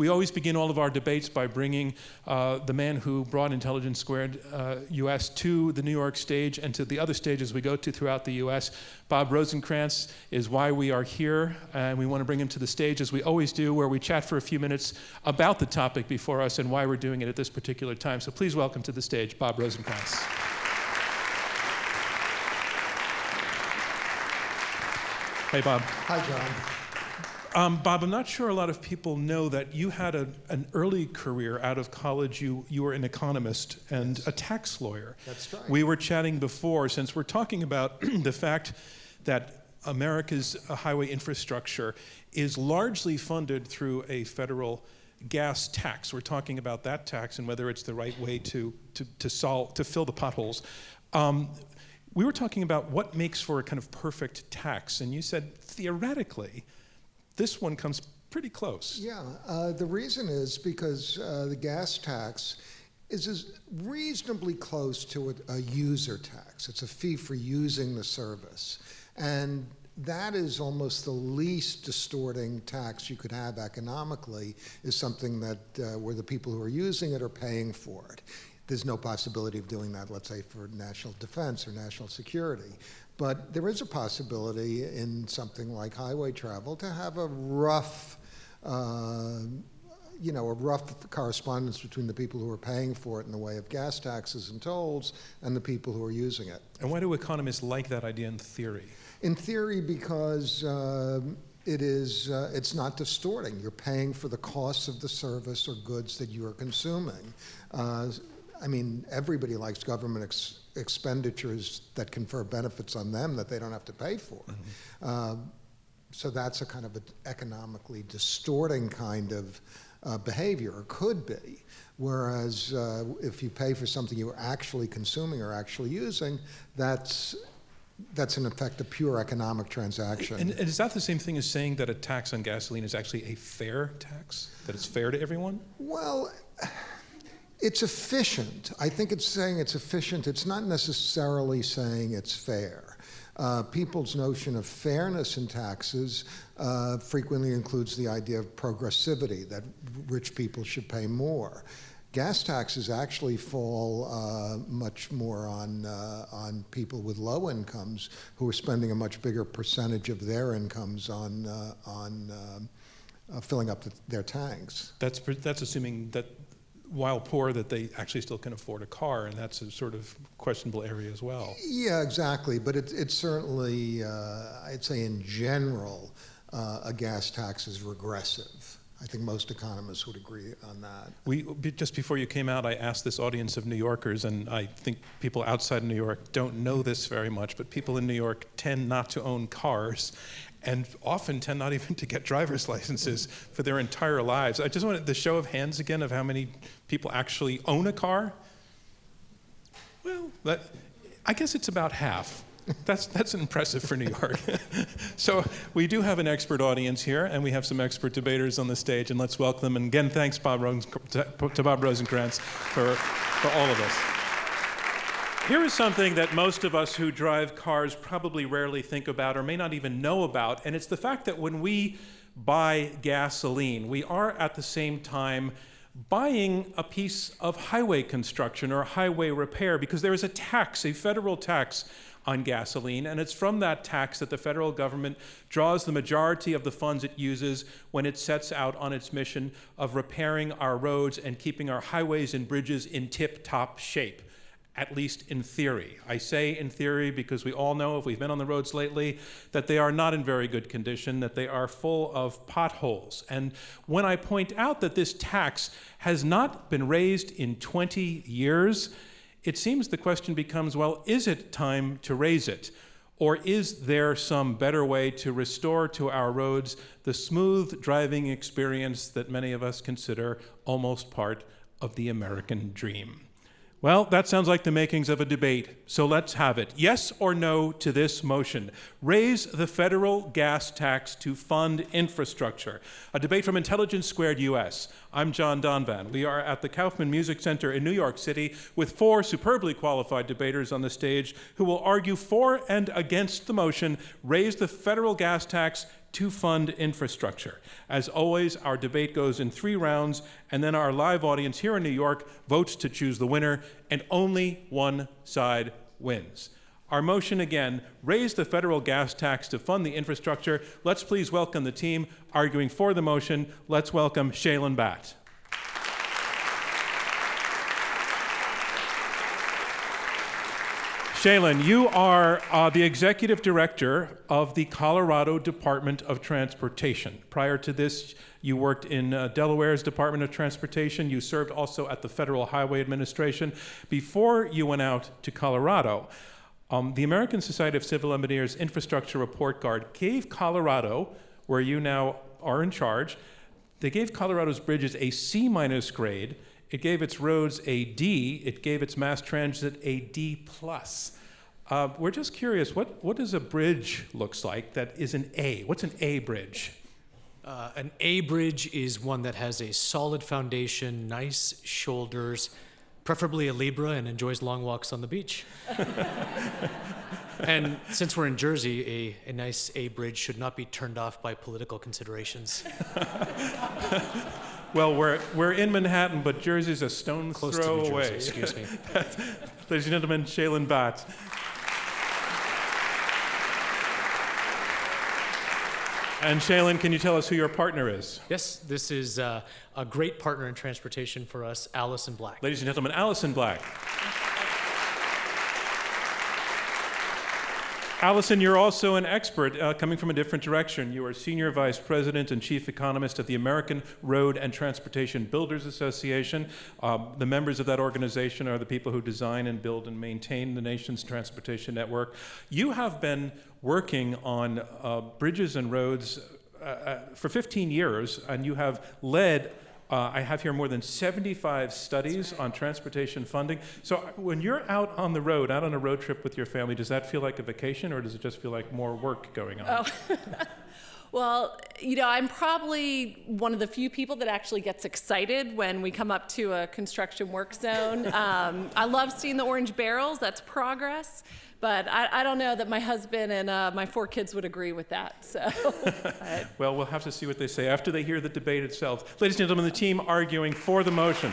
We always begin all of our debates by bringing the man who brought Intelligence Squared US to the New York stage and to the other stages we go to throughout the US. Bob Rosencrantz is why we are here, and we want to bring him to the stage as we always do, where we chat for a few minutes about the topic before us and why we're doing it at this particular time. So please welcome to the stage Bob Rosencrantz. Hey, Bob. Hi, John. Bob, I'm not sure a lot of people know that you had an early career out of college. You were an economist and a tax lawyer. That's right. We were chatting before, since we're talking about the fact that America's highway infrastructure is largely funded through a federal gas tax. We're talking about that tax and whether it's the right way to fill the potholes. We were talking about what makes for a kind of perfect tax, and you said theoretically, this one comes pretty close. Yeah, the reason is because the gas tax is reasonably close to a user tax. It's a fee for using the service, and that is almost the least distorting tax you could have economically, is something that where the people who are using it are paying for it. There's no possibility of doing that, let's say, for national defense or national security. But there is a possibility in something like highway travel to have a rough, a rough correspondence between the people who are paying for it in the way of gas taxes and tolls and the people who are using it. And why do economists like that idea in theory? In theory, because it's not distorting. You're paying for the costs of the service or goods that you are consuming. I mean, everybody likes government expenditures that confer benefits on them that they don't have to pay for. Mm-hmm. So that's a kind of an economically distorting kind of behavior, or could be. Whereas if you pay for something you're actually consuming or actually using, that's in effect a pure economic transaction. And is that the same thing as saying that a tax on gasoline is actually a fair tax? That it's fair to everyone? Well, it's efficient. I think it's saying it's efficient. It's not necessarily saying it's fair. People's notion of fairness in taxes frequently includes the idea of progressivity, that rich people should pay more. Gas taxes actually fall much more on people with low incomes who are spending a much bigger percentage of their incomes on filling up their tanks. That's assuming that while poor, that they actually still can afford a car, and that's a sort of questionable area as well. Yeah, exactly. But it's certainly, I'd say in general, a gas tax is regressive. I think most economists would agree on that. Just before you came out, I asked this audience of New Yorkers, and I think people outside New York don't know this very much, but people in New York tend not to own cars, and often tend not even to get driver's licenses for their entire lives. I just wanted the show of hands again of how many people actually own a car. Well, I guess it's about half. That's impressive for New York. So we do have an expert audience here, and we have some expert debaters on the stage, and let's welcome them. And again, thanks to Bob Rosencrantz for all of us. Here is something that most of us who drive cars probably rarely think about or may not even know about, and it's the fact that when we buy gasoline, we are at the same time buying a piece of highway construction or highway repair, because there is a tax, a federal tax on gasoline, and it's from that tax that the federal government draws the majority of the funds it uses when it sets out on its mission of repairing our roads and keeping our highways and bridges in tip-top shape. At least in theory. I say in theory because we all know, if we've been on the roads lately, that they are not in very good condition, that they are full of potholes. And when I point out that this tax has not been raised in 20 years, it seems the question becomes, well, is it time to raise it? Or is there some better way to restore to our roads the smooth driving experience that many of us consider almost part of the American dream? Well, that sounds like the makings of a debate, so let's have it. Yes or no to this motion? Raise the federal gas tax to fund infrastructure. A debate from Intelligence Squared US. I'm John Donvan. We are at the Kaufman Music Center in New York City with 4 superbly qualified debaters on the stage who will argue for and against the motion, raise the federal gas tax to fund infrastructure. As always, our debate goes in 3 rounds, and then our live audience here in New York votes to choose the winner, and only one side wins. Our motion again, raise the federal gas tax to fund the infrastructure. Let's please welcome the team arguing for the motion. Let's welcome Shaylin Batt. Shaylin, you are the executive director of the Colorado Department of Transportation. Prior to this, you worked in Delaware's Department of Transportation. You served also at the Federal Highway Administration. Before you went out to Colorado, the American Society of Civil Engineers Infrastructure Report Card gave Colorado, where you now are in charge, they gave Colorado's bridges a C- grade. It gave its roads a D. It gave its mass transit a D+. We're just curious, what does a bridge looks like that is an A? What's an A bridge? An A bridge is one that has a solid foundation, nice shoulders, preferably a Libra, and enjoys long walks on the beach. And since we're in Jersey, a nice A bridge should not be turned off by political considerations. Well, we're in Manhattan, but Jersey's a stone's Close throw to New away. Jersey, excuse me. Ladies and gentlemen, Shaylin Batt. And Shaylin, can you tell us who your partner is? Yes, this is a great partner in transportation for us, Allison Black. Ladies and gentlemen, Allison Black. Allison, you're also an expert coming from a different direction. You are Senior Vice President and Chief Economist at the American Road and Transportation Builders Association. The members of that organization are the people who design and build and maintain the nation's transportation network. You have been working on bridges and roads for 15 years, and you have led I have here more than 75 studies on transportation funding. So when you're out on the road, out on a road trip with your family, does that feel like a vacation, or does it just feel like more work going on? Oh. Well, I'm probably one of the few people that actually gets excited when we come up to a construction work zone. I love seeing the orange barrels. That's progress. But I don't know that my husband and my 4 kids would agree with that. So, Well, we'll have to see what they say after they hear the debate itself. Ladies and gentlemen, the team arguing for the motion.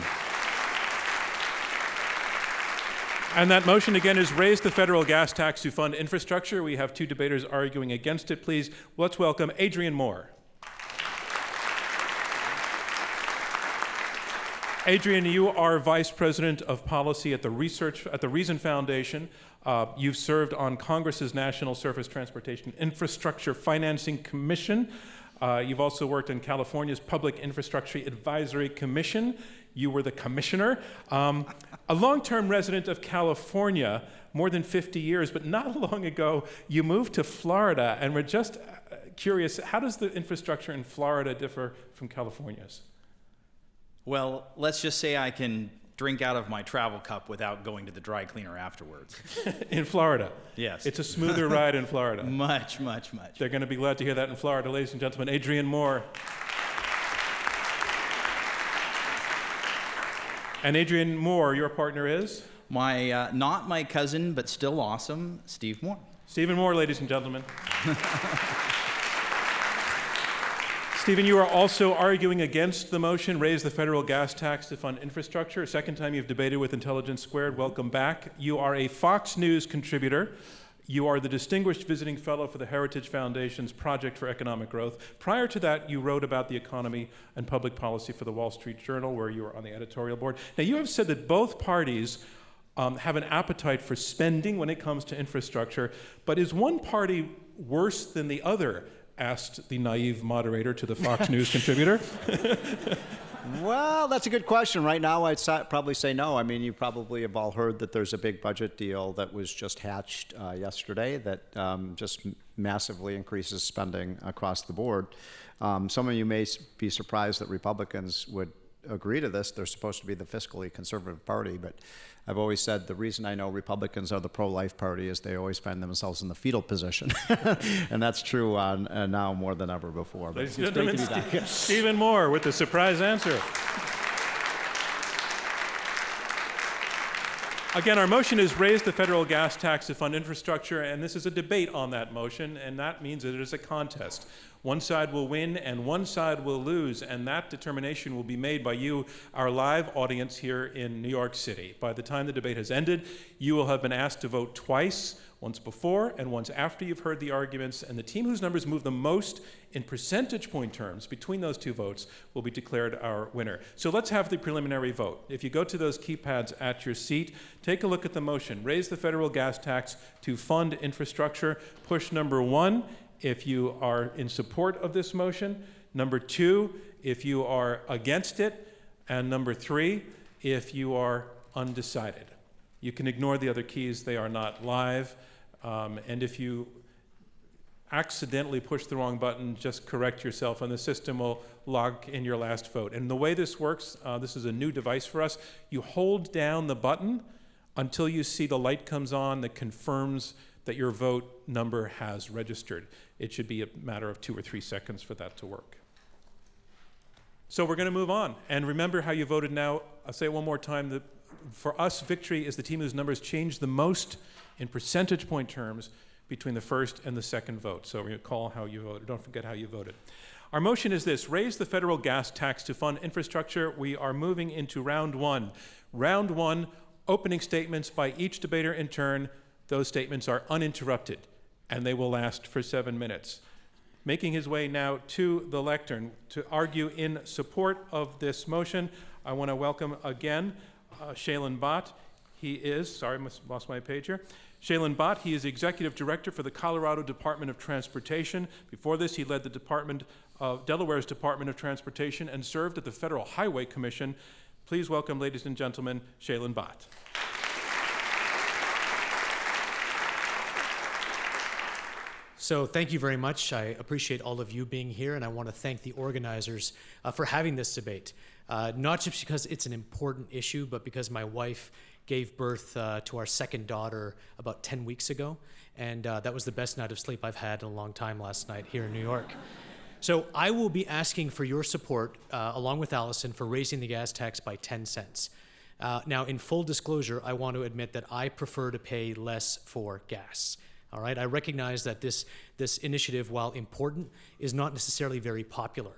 And that motion, again, is raise the federal gas tax to fund infrastructure. We have 2 debaters arguing against it. Please, let's welcome Adrian Moore. Adrian, you are Vice President of Policy at the Reason Foundation. You've served on Congress's National Surface Transportation Infrastructure Financing Commission. You've also worked in California's Public Infrastructure Advisory Commission. You were the commissioner. A long-term resident of California, more than 50 years, but not long ago, you moved to Florida, and we're just curious, how does the infrastructure in Florida differ from California's? Well, let's just say I can drink out of my travel cup without going to the dry cleaner afterwards. In Florida? Yes. It's a smoother ride in Florida. Much, much, much. They're going to be glad to hear that in Florida. Ladies and gentlemen, Adrian Moore. And Adrian Moore, your partner is? Not my cousin, but still awesome, Steve Moore. Stephen Moore, ladies and gentlemen. Stephen, you are also arguing against the motion, raise the federal gas tax to fund infrastructure. Second time you've debated with Intelligence Squared. Welcome back. You are a Fox News contributor. You are the Distinguished Visiting Fellow for the Heritage Foundation's Project for Economic Growth. Prior to that, you wrote about the economy and public policy for the Wall Street Journal, where you were on the editorial board. Now, you have said that both parties have an appetite for spending when it comes to infrastructure, but is one party worse than the other? Asked the naive moderator to the Fox News contributor. Well, that's a good question. Right now, I'd probably say no. I mean, you probably have all heard that there's a big budget deal that was just hatched yesterday that just massively increases spending across the board. Some of you may be surprised that Republicans would agree to this. They're supposed to be the fiscally conservative party, but I've always said the reason I know Republicans are the pro-life party is they always find themselves in the fetal position. And that's true now more than ever before. Ladies and gentlemen, Stephen Moore with the surprise answer. Again, our motion is raise the federal gas tax to fund infrastructure, and this is a debate on that motion, and that means that it is a contest. One side will win and one side will lose, and that determination will be made by you, our live audience here in New York City. By the time the debate has ended, you will have been asked to vote twice, once before and once after you've heard the arguments, and the team whose numbers move the most in percentage point terms between those two votes will be declared our winner. So let's have the preliminary vote. If you go to those keypads at your seat, take a look at the motion. Raise the federal gas tax to fund infrastructure. Push number 1 if you are in support of this motion. Number 2 if you are against it. And number 3 if you are undecided. You can ignore the other keys, they are not live. And if you accidentally push the wrong button, just correct yourself and the system will log in your last vote. And the way this works, this is a new device for us, you hold down the button until you see the light comes on that confirms that your vote number has registered. It should be a matter of 2 or 3 seconds for that to work. So we're going to move on. And remember how you voted now. I'll say it one more time. For us, victory is the team whose numbers change the most in percentage point terms between the first and the second vote. So recall how you voted. Don't forget how you voted. Our motion is this: raise the federal gas tax to fund infrastructure. We are moving into round 1. Round 1, opening statements by each debater in turn. Those statements are uninterrupted, and they will last for 7 minutes. Making his way now to the lectern to argue in support of this motion, I want to welcome again Shailen Bhatt. He is, sorry, I lost my page here. Shailen Bhatt, he is Executive Director for the Colorado Department of Transportation. Before this, he led the Delaware's Department of Transportation and served at the Federal Highway Commission. Please welcome, ladies and gentlemen, Shailen Bhatt. So thank you very much. I appreciate all of you being here, and I want to thank the organizers for having this debate. Not just because it's an important issue, but because my wife gave birth to our second daughter about 10 weeks ago, and that was the best night of sleep I've had in a long time last night here in New York. So I will be asking for your support, along with Allison, for raising the gas tax by 10 cents. Now, in full disclosure, I want to admit that I prefer to pay less for gas. All right, I recognize that this initiative, while important, is not necessarily very popular.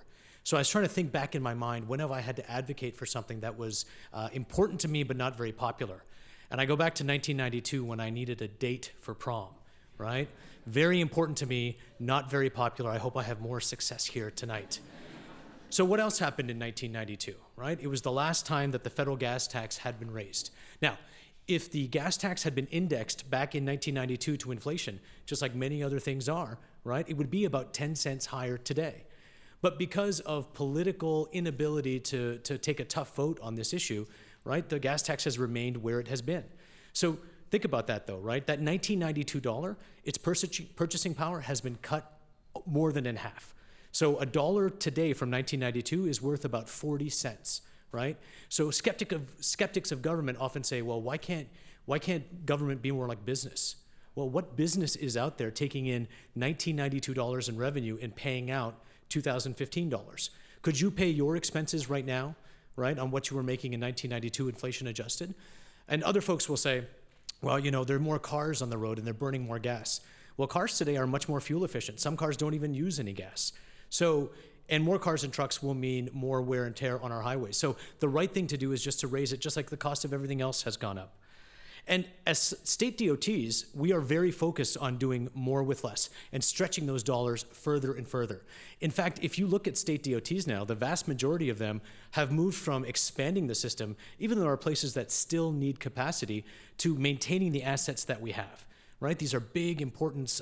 So I was trying to think back in my mind, when have I had to advocate for something that was important to me but not very popular? And I go back to 1992 when I needed a date for prom, right? Very important to me, not very popular. I hope I have more success here tonight. So what else happened in 1992, right? It was the last time that the federal gas tax had been raised. Now, if the gas tax had been indexed back in 1992 to inflation, just like many other things are, right, it would be about 10 cents higher today. But because of political inability to take a tough vote on this issue, right, the gas tax has remained where it has been. So think about that though, right? That $1992, its purchasing power has been cut more than in half. So $1 today from 1992 is worth about 40 cents. Right? So skeptics of government often say, well, why can't government be more like business? Well, what business is out there taking in $1992 in revenue and paying out $2015? Could you pay your expenses right now, right, on what you were making in 1992 inflation adjusted? And other folks will say, well, you know, there are more cars on the road and they're burning more gas. Well, cars today are much more fuel efficient. Some cars don't even use any gas. And more cars and trucks will mean more wear and tear on our highways. So the right thing to do is just to raise it, just like the cost of everything else has gone up. And as state DOTs, we are very focused on doing more with less and stretching those dollars further and further. In fact, if you look at state DOTs now, the vast majority of them have moved from expanding the system, even though there are places that still need capacity, to maintaining the assets that we have. Right? These are big, important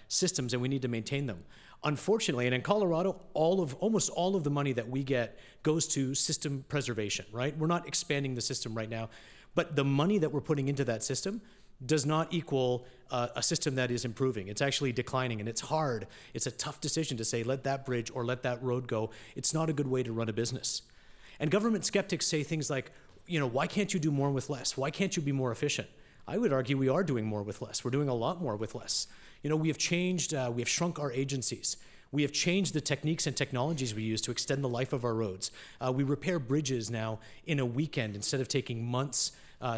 systems, and we need to maintain them. Unfortunately, and in Colorado, almost all of the money that we get goes to system preservation, right? We're not expanding the system right now, but the money that we're putting into that system does not equal a system that is improving. It's actually declining, and it's hard. It's a tough decision to say, let that bridge or let that road go. It's not a good way to run a business. And government skeptics say things like, you know, why can't you do more with less? Why can't you be more efficient? I would argue we are doing more with less. We're doing a lot more with less. You know, we have shrunk our agencies. We have changed the techniques and technologies we use to extend the life of our roads. We repair bridges now in a weekend instead of taking months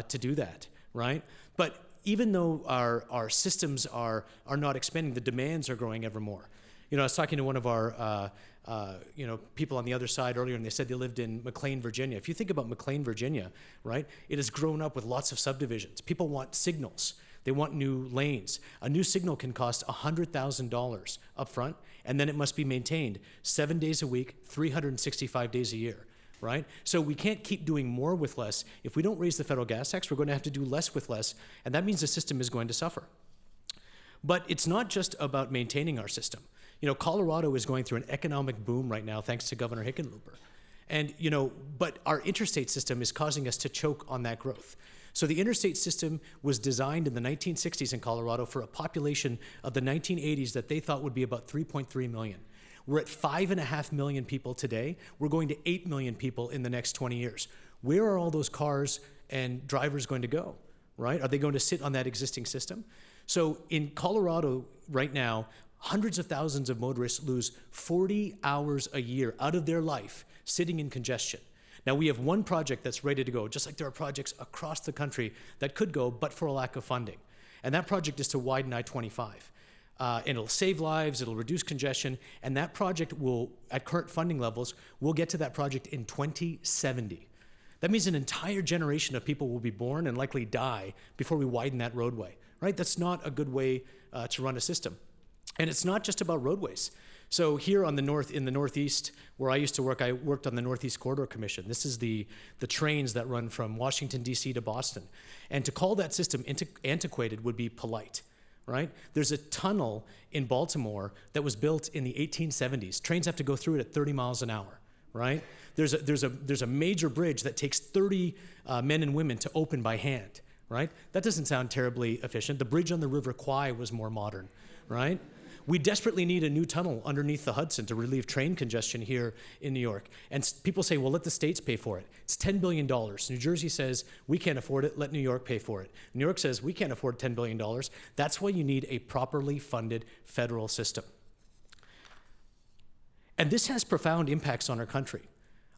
to do that, right? But even though our systems are not expanding, the demands are growing ever more. You know, I was talking to one of our people on the other side earlier, and they said they lived in McLean, Virginia. If you think about McLean, Virginia, right, it has grown up with lots of subdivisions. People want signals. They want new lanes. A new signal can cost $100,000 up front, and then it must be maintained 7 days a week, 365 days a year, right? So we can't keep doing more with less. If we don't raise the federal gas tax, we're going to have to do less with less, and that means the system is going to suffer. But it's not just about maintaining our system. You know, Colorado is going through an economic boom right now thanks to Governor Hickenlooper. And, you know, but our interstate system is causing us to choke on that growth. So the interstate system was designed in the 1960s in Colorado for a population of the 1980s that they thought would be about 3.3 million. We're at 5.5 million people today. We're going to 8 million people in the next 20 years. Where are all those cars and drivers going to go, right? Are they going to sit on that existing system? So in Colorado right now, hundreds of thousands of motorists lose 40 hours a year out of their life sitting in congestion. Now, we have one project that's ready to go, just like there are projects across the country that could go, but for a lack of funding. And that project is to widen I-25. And it'll save lives, it'll reduce congestion, and that project will, at current funding levels, we'll get to that project in 2070. That means an entire generation of people will be born and likely die before we widen that roadway, right? That's not a good way to run a system. And it's not just about roadways. So here in the Northeast, where I used to work, I worked on the Northeast Corridor Commission. This is the trains that run from Washington, D.C. to Boston. And to call that system antiquated would be polite, right? There's a tunnel in Baltimore that was built in the 1870s. Trains have to go through it at 30 miles an hour, right? There's a major bridge that takes 30 men and women to open by hand, right? That doesn't sound terribly efficient. The bridge on the River Kwai was more modern, right? We desperately need a new tunnel underneath the Hudson to relieve train congestion here in New York. And people say, well, let the states pay for it. It's $10 billion. New Jersey says, we can't afford it, let New York pay for it. New York says, we can't afford $10 billion. That's why you need a properly funded federal system. And this has profound impacts on our country.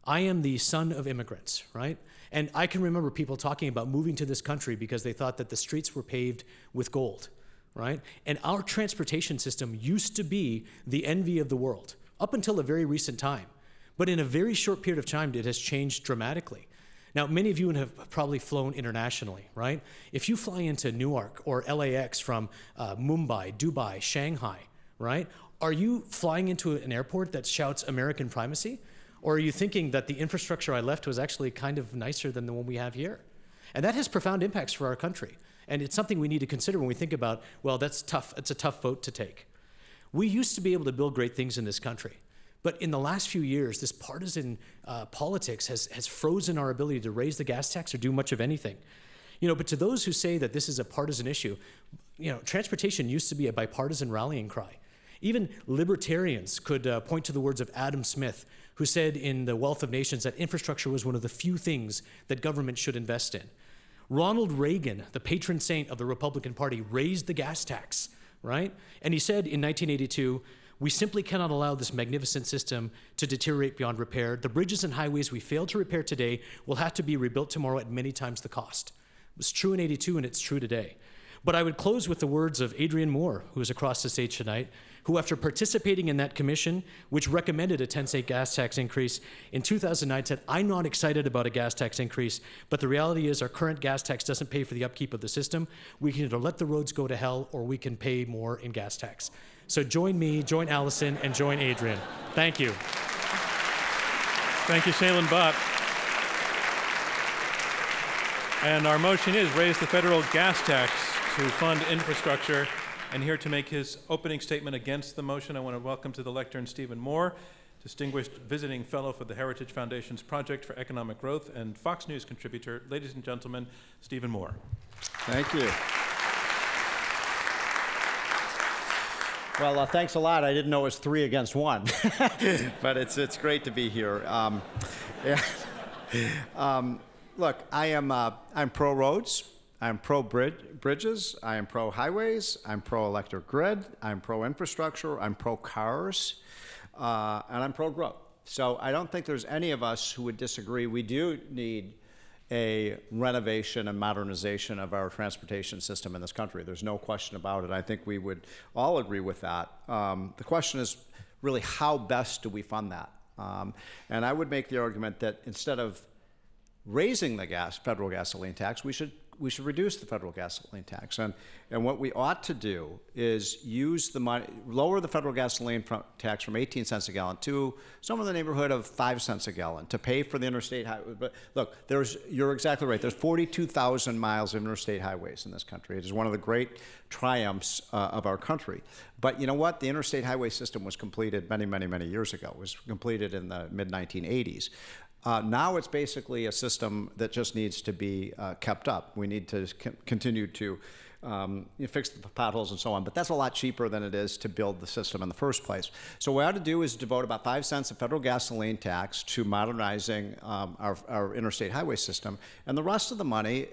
I am the son of immigrants, right? And I can remember people talking about moving to this country because they thought that the streets were paved with gold. Right? And our transportation system used to be the envy of the world up until a very recent time. But in a very short period of time, it has changed dramatically. Now, many of you have probably flown internationally, right? If you fly into Newark or LAX from Mumbai, Dubai, Shanghai, right? Are you flying into an airport that shouts American primacy? Or are you thinking that the infrastructure I left was actually kind of nicer than the one we have here? And that has profound impacts for our country. And it's something we need to consider when we think about, well, that's tough. It's a tough vote to take. We used to be able to build great things in this country. But in the last few years, this partisan politics has frozen our ability to raise the gas tax or do much of anything. You know, but to those who say that this is a partisan issue, you know, transportation used to be a bipartisan rallying cry. Even libertarians could point to the words of Adam Smith, who said in The Wealth of Nations that infrastructure was one of the few things that government should invest in. Ronald Reagan, the patron saint of the Republican Party, raised the gas tax, right? And he said in 1982, we simply cannot allow this magnificent system to deteriorate beyond repair. The bridges and highways we fail to repair today will have to be rebuilt tomorrow at many times the cost. It was true in 82 and it's true today. But I would close with the words of Adrian Moore, who is across the stage tonight, who after participating in that commission, which recommended a 10-cent gas tax increase, in 2009 said, I'm not excited about a gas tax increase, but the reality is our current gas tax doesn't pay for the upkeep of the system. We can either let the roads go to hell or we can pay more in gas tax. So join me, join Allison, and join Adrian. Thank you. Thank you, Shailen Bhatt. And our motion is raise the federal gas tax to fund infrastructure. And here to make his opening statement against the motion, I want to welcome to the lectern Stephen Moore, Distinguished Visiting Fellow for the Heritage Foundation's Project for Economic Growth and Fox News contributor. Ladies and gentlemen, Stephen Moore. Thank you. Well, thanks a lot. I didn't know it was 3 against 1, but it's great to be here. Look, I'm pro roads. I'm pro bridges, I am pro highways, I'm pro electric grid, I'm pro infrastructure, I'm pro cars, and I'm pro growth. So I don't think there's any of us who would disagree. We do need a renovation and modernization of our transportation system in this country. There's no question about it. I think we would all agree with that. The question is really how best do we fund that? And I would make the argument that instead of raising the federal gasoline tax, we should reduce the federal gasoline tax. And what we ought to do is use the money, lower the federal gasoline tax from 18 cents a gallon to somewhere in the neighborhood of 5 cents a gallon to pay for the interstate highway. But look, you're exactly right. There's 42,000 miles of interstate highways in this country. It is one of the great triumphs of our country. But you know what? The interstate highway system was completed many, many, many years ago. It was completed in the mid-1980s. Now it's basically a system that just needs to be kept up. We need to continue to fix the potholes and so on, but that's a lot cheaper than it is to build the system in the first place. So what we ought to do is devote about 5 cents of federal gasoline tax to modernizing our interstate highway system, and the rest of the money,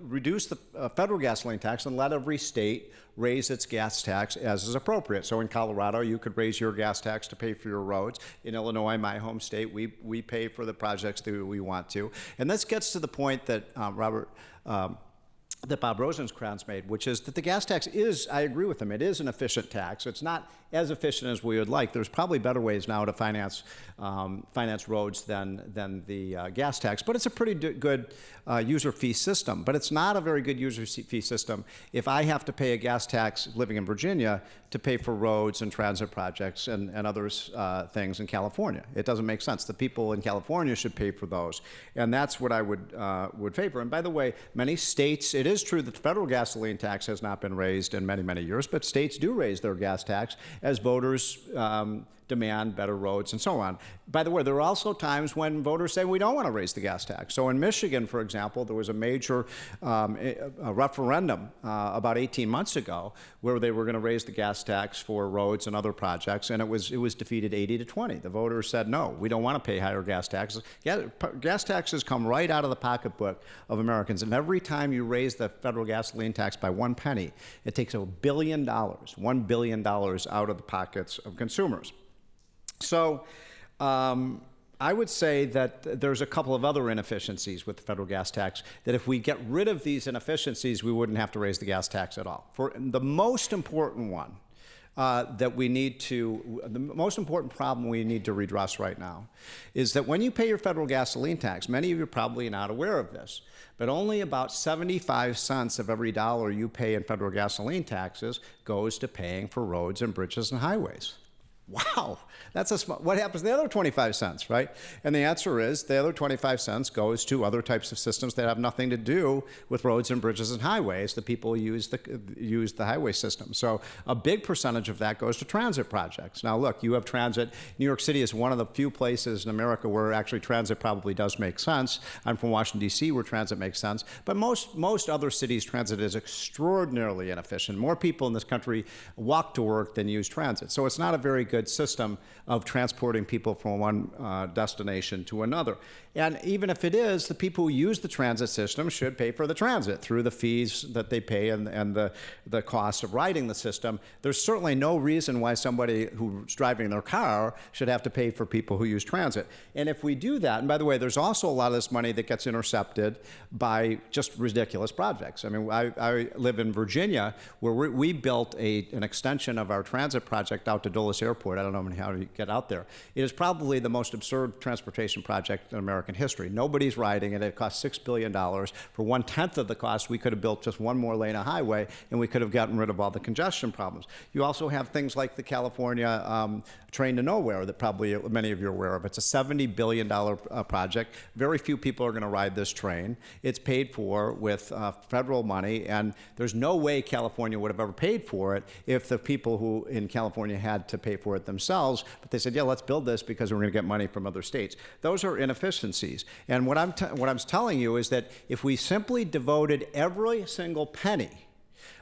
reduce the federal gasoline tax and let every state raise its gas tax as is appropriate. So in Colorado, you could raise your gas tax to pay for your roads. In Illinois, my home state, we pay for the projects that we want to. And this gets to the point that that Bob Rosenkranz made, which is that the gas tax is, I agree with him, it is an efficient tax. It's not as efficient as we would like. There's probably better ways now to finance roads than the gas tax, but it's a pretty good user fee system. But it's not a very good user fee system if I have to pay a gas tax living in Virginia to pay for roads and transit projects and other things in California. It doesn't make sense. The people in California should pay for those, and that's what I would favor. And by the way, many states, it is true that the federal gasoline tax has not been raised in many, many years, but states do raise their gas tax as voters demand better roads and so on. By the way, there are also times when voters say we don't want to raise the gas tax. So in Michigan, for example, there was a major a referendum about 18 months ago where they were going to raise the gas tax for roads and other projects, and it was defeated 80-20. The voters said no, we don't want to pay higher gas taxes. Gas taxes come right out of the pocketbook of Americans, and every time you raise the federal gasoline tax by 1 penny, it takes $1 billion out of the pockets of consumers. So I would say that there's a couple of other inefficiencies with the federal gas tax, that if we get rid of these inefficiencies, we wouldn't have to raise the gas tax at all. For the most important one, the most important problem we need to redress right now is that when you pay your federal gasoline tax, many of you are probably not aware of this, but only about 75 cents of every dollar you pay in federal gasoline taxes goes to paying for roads and bridges and highways. Wow, what happens to the other 25 cents, right? And the answer is the other 25 cents goes to other types of systems that have nothing to do with roads and bridges and highways. The people use the highway system. So a big percentage of that goes to transit projects. Now look, you have transit. New York City is one of the few places in America where actually transit probably does make sense. I'm from Washington, D.C., where transit makes sense. But most other cities, transit is extraordinarily inefficient. More people in this country walk to work than use transit. So it's not a very good system of transporting people from one destination to another. And even if it is, the people who use the transit system should pay for the transit through the fees that they pay and the cost of riding the system. There's certainly no reason why somebody who's driving their car should have to pay for people who use transit. And if we do that, and by the way, there's also a lot of this money that gets intercepted by just ridiculous projects. I mean, I live in Virginia, where we built an extension of our transit project out to Dulles Airport. I don't know how to get out there. It is probably the most absurd transportation project in American history. Nobody's riding it. It cost $6 billion. For 1/10 of the cost, we could have built just one more lane of highway, and we could have gotten rid of all the congestion problems. You also have things like the California Train to Nowhere that probably many of you are aware of. It's a $70 billion project. Very few people are going to ride this train. It's paid for with federal money, and there's no way California would have ever paid for it if the people who in California had to pay for it themselves, but they said, yeah, let's build this because we're going to get money from other states. Those are inefficiencies. And what I'm telling you is that if we simply devoted every single penny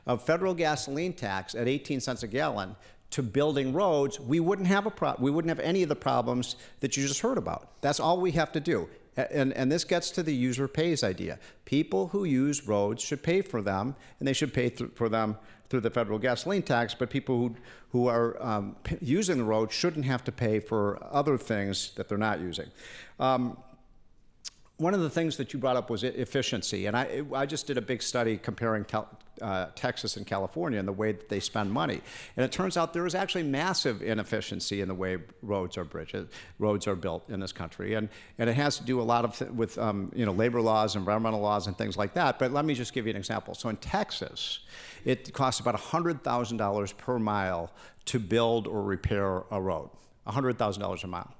of federal gasoline tax at 18 cents a gallon to building roads, we wouldn't have any of the problems that you just heard about. That's all we have to do. And this gets to the user pays idea. People who use roads should pay for them, and they should pay for them through the federal gasoline tax, but people who are using the road shouldn't have to pay for other things that they're not using. one of the things that you brought up was efficiency, and I just did a big study comparing Texas and California and the way that they spend money, and it turns out there is actually massive inefficiency in the way roads are built in this country, and it has to do a lot with labor laws, environmental laws, and things like that. But let me just give you an example. So in Texas, it costs about $100,000 per mile to build or repair a road. $100,000 a mile.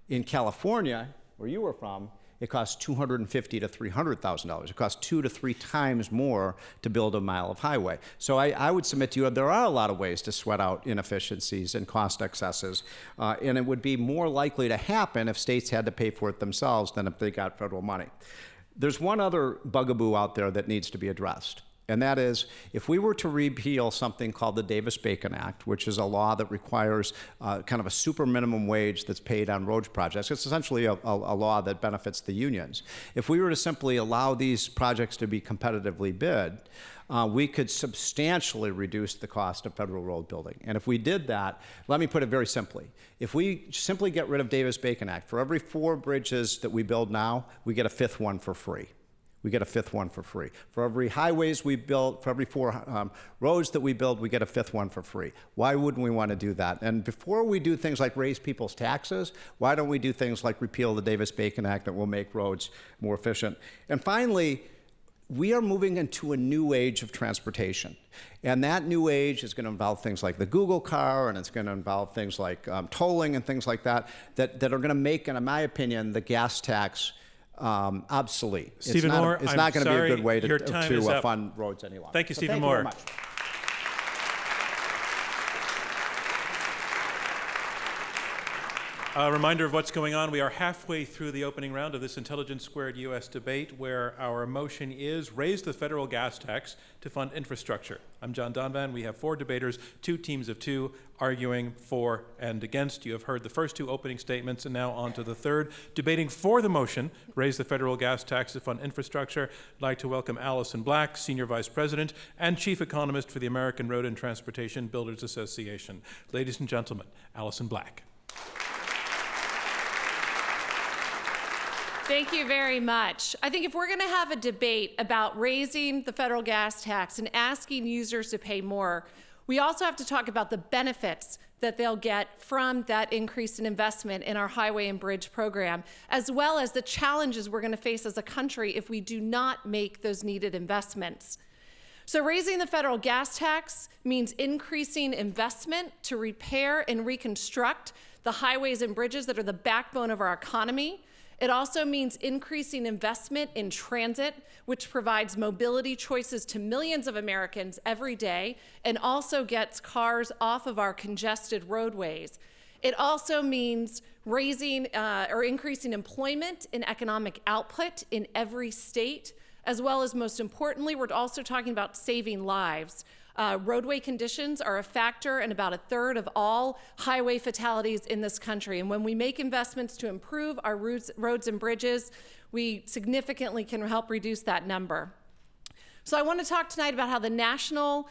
In California, where you were from, it costs $250,000 to $300,000. It costs 2 to 3 times more to build a mile of highway. So I would submit to you there are a lot of ways to sweat out inefficiencies and cost excesses, and it would be more likely to happen if states had to pay for it themselves than if they got federal money. There's one other bugaboo out there that needs to be addressed. And that is, if we were to repeal something called the Davis-Bacon Act, which is a law that requires kind of a super minimum wage that's paid on road projects, it's essentially a law that benefits the unions. If we were to simply allow these projects to be competitively bid, we could substantially reduce the cost of federal road building. And if we did that, let me put it very simply. If we simply get rid of Davis-Bacon Act, for every 4 bridges that we build now, we get a 5th one for free. We get a 5th one for free. For every highways we build, for every 4 roads that we build, we get a 5th one for free. Why wouldn't we want to do that? And before we do things like raise people's taxes, why don't we do things like repeal the Davis-Bacon Act that will make roads more efficient? And finally, we are moving into a new age of transportation. And that new age is going to involve things like the Google car, and it's going to involve things like tolling and things like that are going to make, in my opinion, the gas tax obsolete. Stephen Moore, it's not going to be a good way your to time is up. fund roads any longer. Thank you, So Stephen thank Moore. You very much. A reminder of what's going on. We are halfway through the opening round of this Intelligence Squared U.S. debate, where our motion is raise the federal gas tax to fund infrastructure. I'm John Donvan. We have 4 debaters, 2 teams of 2, arguing for and against. You have heard the first 2 opening statements, and now on to the third. Debating for the motion, raise the federal gas tax to fund infrastructure, I'd like to welcome Allison Black, Senior Vice President and Chief Economist for the American Road and Transportation Builders Association. Ladies and gentlemen, Allison Black. Thank you very much. I think if we're going to have a debate about raising the federal gas tax and asking users to pay more, we also have to talk about the benefits that they'll get from that increase in investment in our highway and bridge program, as well as the challenges we're going to face as a country if we do not make those needed investments. So raising the federal gas tax means increasing investment to repair and reconstruct the highways and bridges that are the backbone of our economy. It also means increasing investment in transit, which provides mobility choices to millions of Americans every day and also gets cars off of our congested roadways. It also means raising or increasing employment and economic output in every state, as well as, most importantly, we're also talking about saving lives. Roadway conditions are a factor in about 1/3 of all highway fatalities in this country. And when we make investments to improve our roads and bridges, we significantly can help reduce that number. So I want to talk tonight about how the national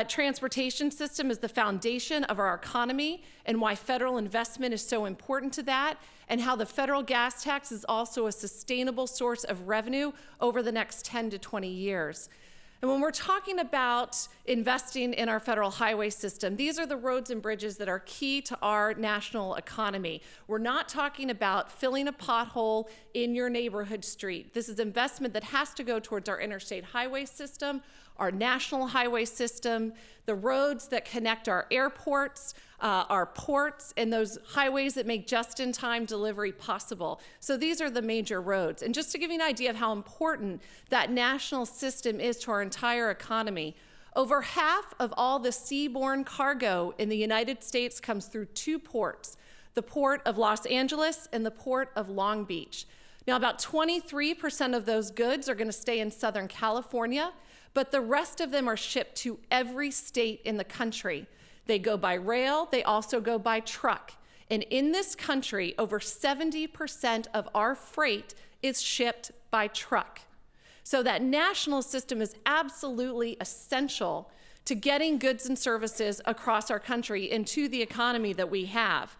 transportation system is the foundation of our economy and why federal investment is so important to that, and how the federal gas tax is also a sustainable source of revenue over the next 10 to 20 years. And when we're talking about investing in our federal highway system, these are the roads and bridges that are key to our national economy. We're not talking about filling a pothole in your neighborhood street. This is investment that has to go towards our interstate highway system, our national highway system, the roads that connect our airports, our ports, and those highways that make just-in-time delivery possible. So these are the major roads. And just to give you an idea of how important that national system is to our entire economy, over half of all the seaborne cargo in the United States comes through 2 ports, the Port of Los Angeles and the Port of Long Beach. Now, about 23% of those goods are going to stay in Southern California, but the rest of them are shipped to every state in the country. They go by rail, they also go by truck. And in this country, over 70% of our freight is shipped by truck. So that national system is absolutely essential to getting goods and services across our country into the economy that we have.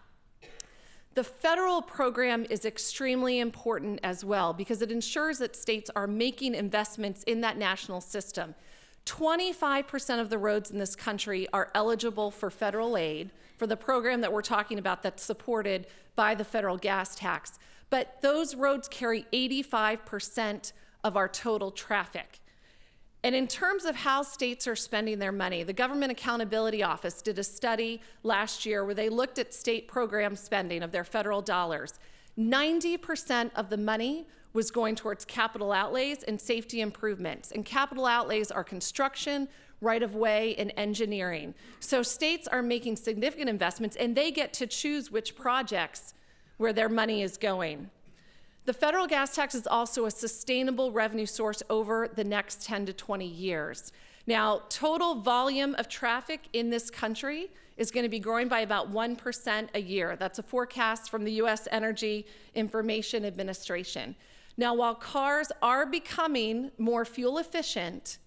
The federal program is extremely important as well because it ensures that states are making investments in that national system. 25% of the roads in this country are eligible for federal aid for the program that we're talking about that's supported by the federal gas tax. But those roads carry 85% of our total traffic. And in terms of how states are spending their money, the Government Accountability Office did a study last year where they looked at state program spending of their federal dollars. 90% of the money was going towards capital outlays and safety improvements. And capital outlays are construction, right-of-way, and engineering. So states are making significant investments, and they get to choose which projects where their money is going. The federal gas tax is also a sustainable revenue source over the next 10 to 20 years. Now, total volume of traffic in this country is going to be growing by about 1% a year. That's a forecast from the U.S. Energy Information Administration. Now, while cars are becoming more fuel efficient,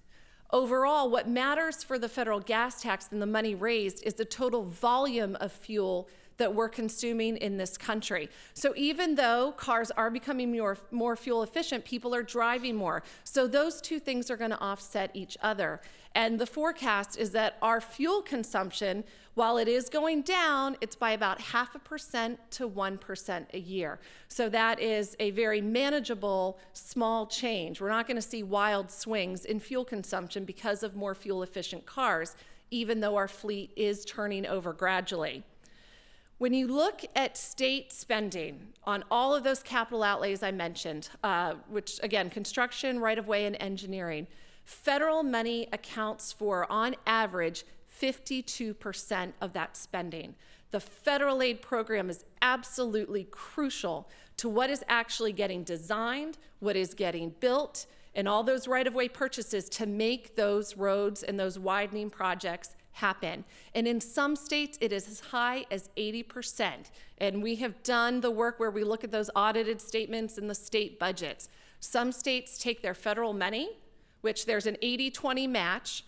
overall, what matters for the federal gas tax and the money raised is the total volume of fuel that we're consuming in this country. So even though cars are becoming more fuel efficient, people are driving more. So those two things are going to offset each other. And the forecast is that our fuel consumption, while it is going down, it's by about 0.5% to 1% a year. So that is a very manageable, small change. We're not going to see wild swings in fuel consumption because of more fuel efficient cars, even though our fleet is turning over gradually. When you look at state spending on all of those capital outlays I mentioned, which again, construction, right-of-way, and engineering, federal money accounts for, on average, 52% of that spending. The federal aid program is absolutely crucial to what is actually getting designed, what is getting built, and all those right-of-way purchases to make those roads and those widening projects happen. And in some states, it is as high as 80%. And we have done the work where we look at those audited statements in the state budgets. Some states take their federal money, which there's an 80-20 match.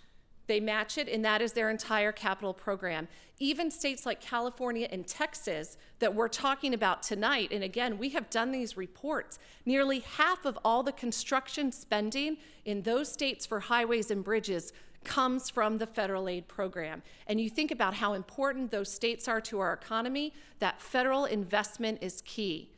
They match it, and that is their entire capital program. Even states like California and Texas that we're talking about tonight, and again, we have done these reports, nearly half of all the construction spending in those states for highways and bridges comes from the federal aid program. And you think about how important those states are to our economy, that federal investment is key.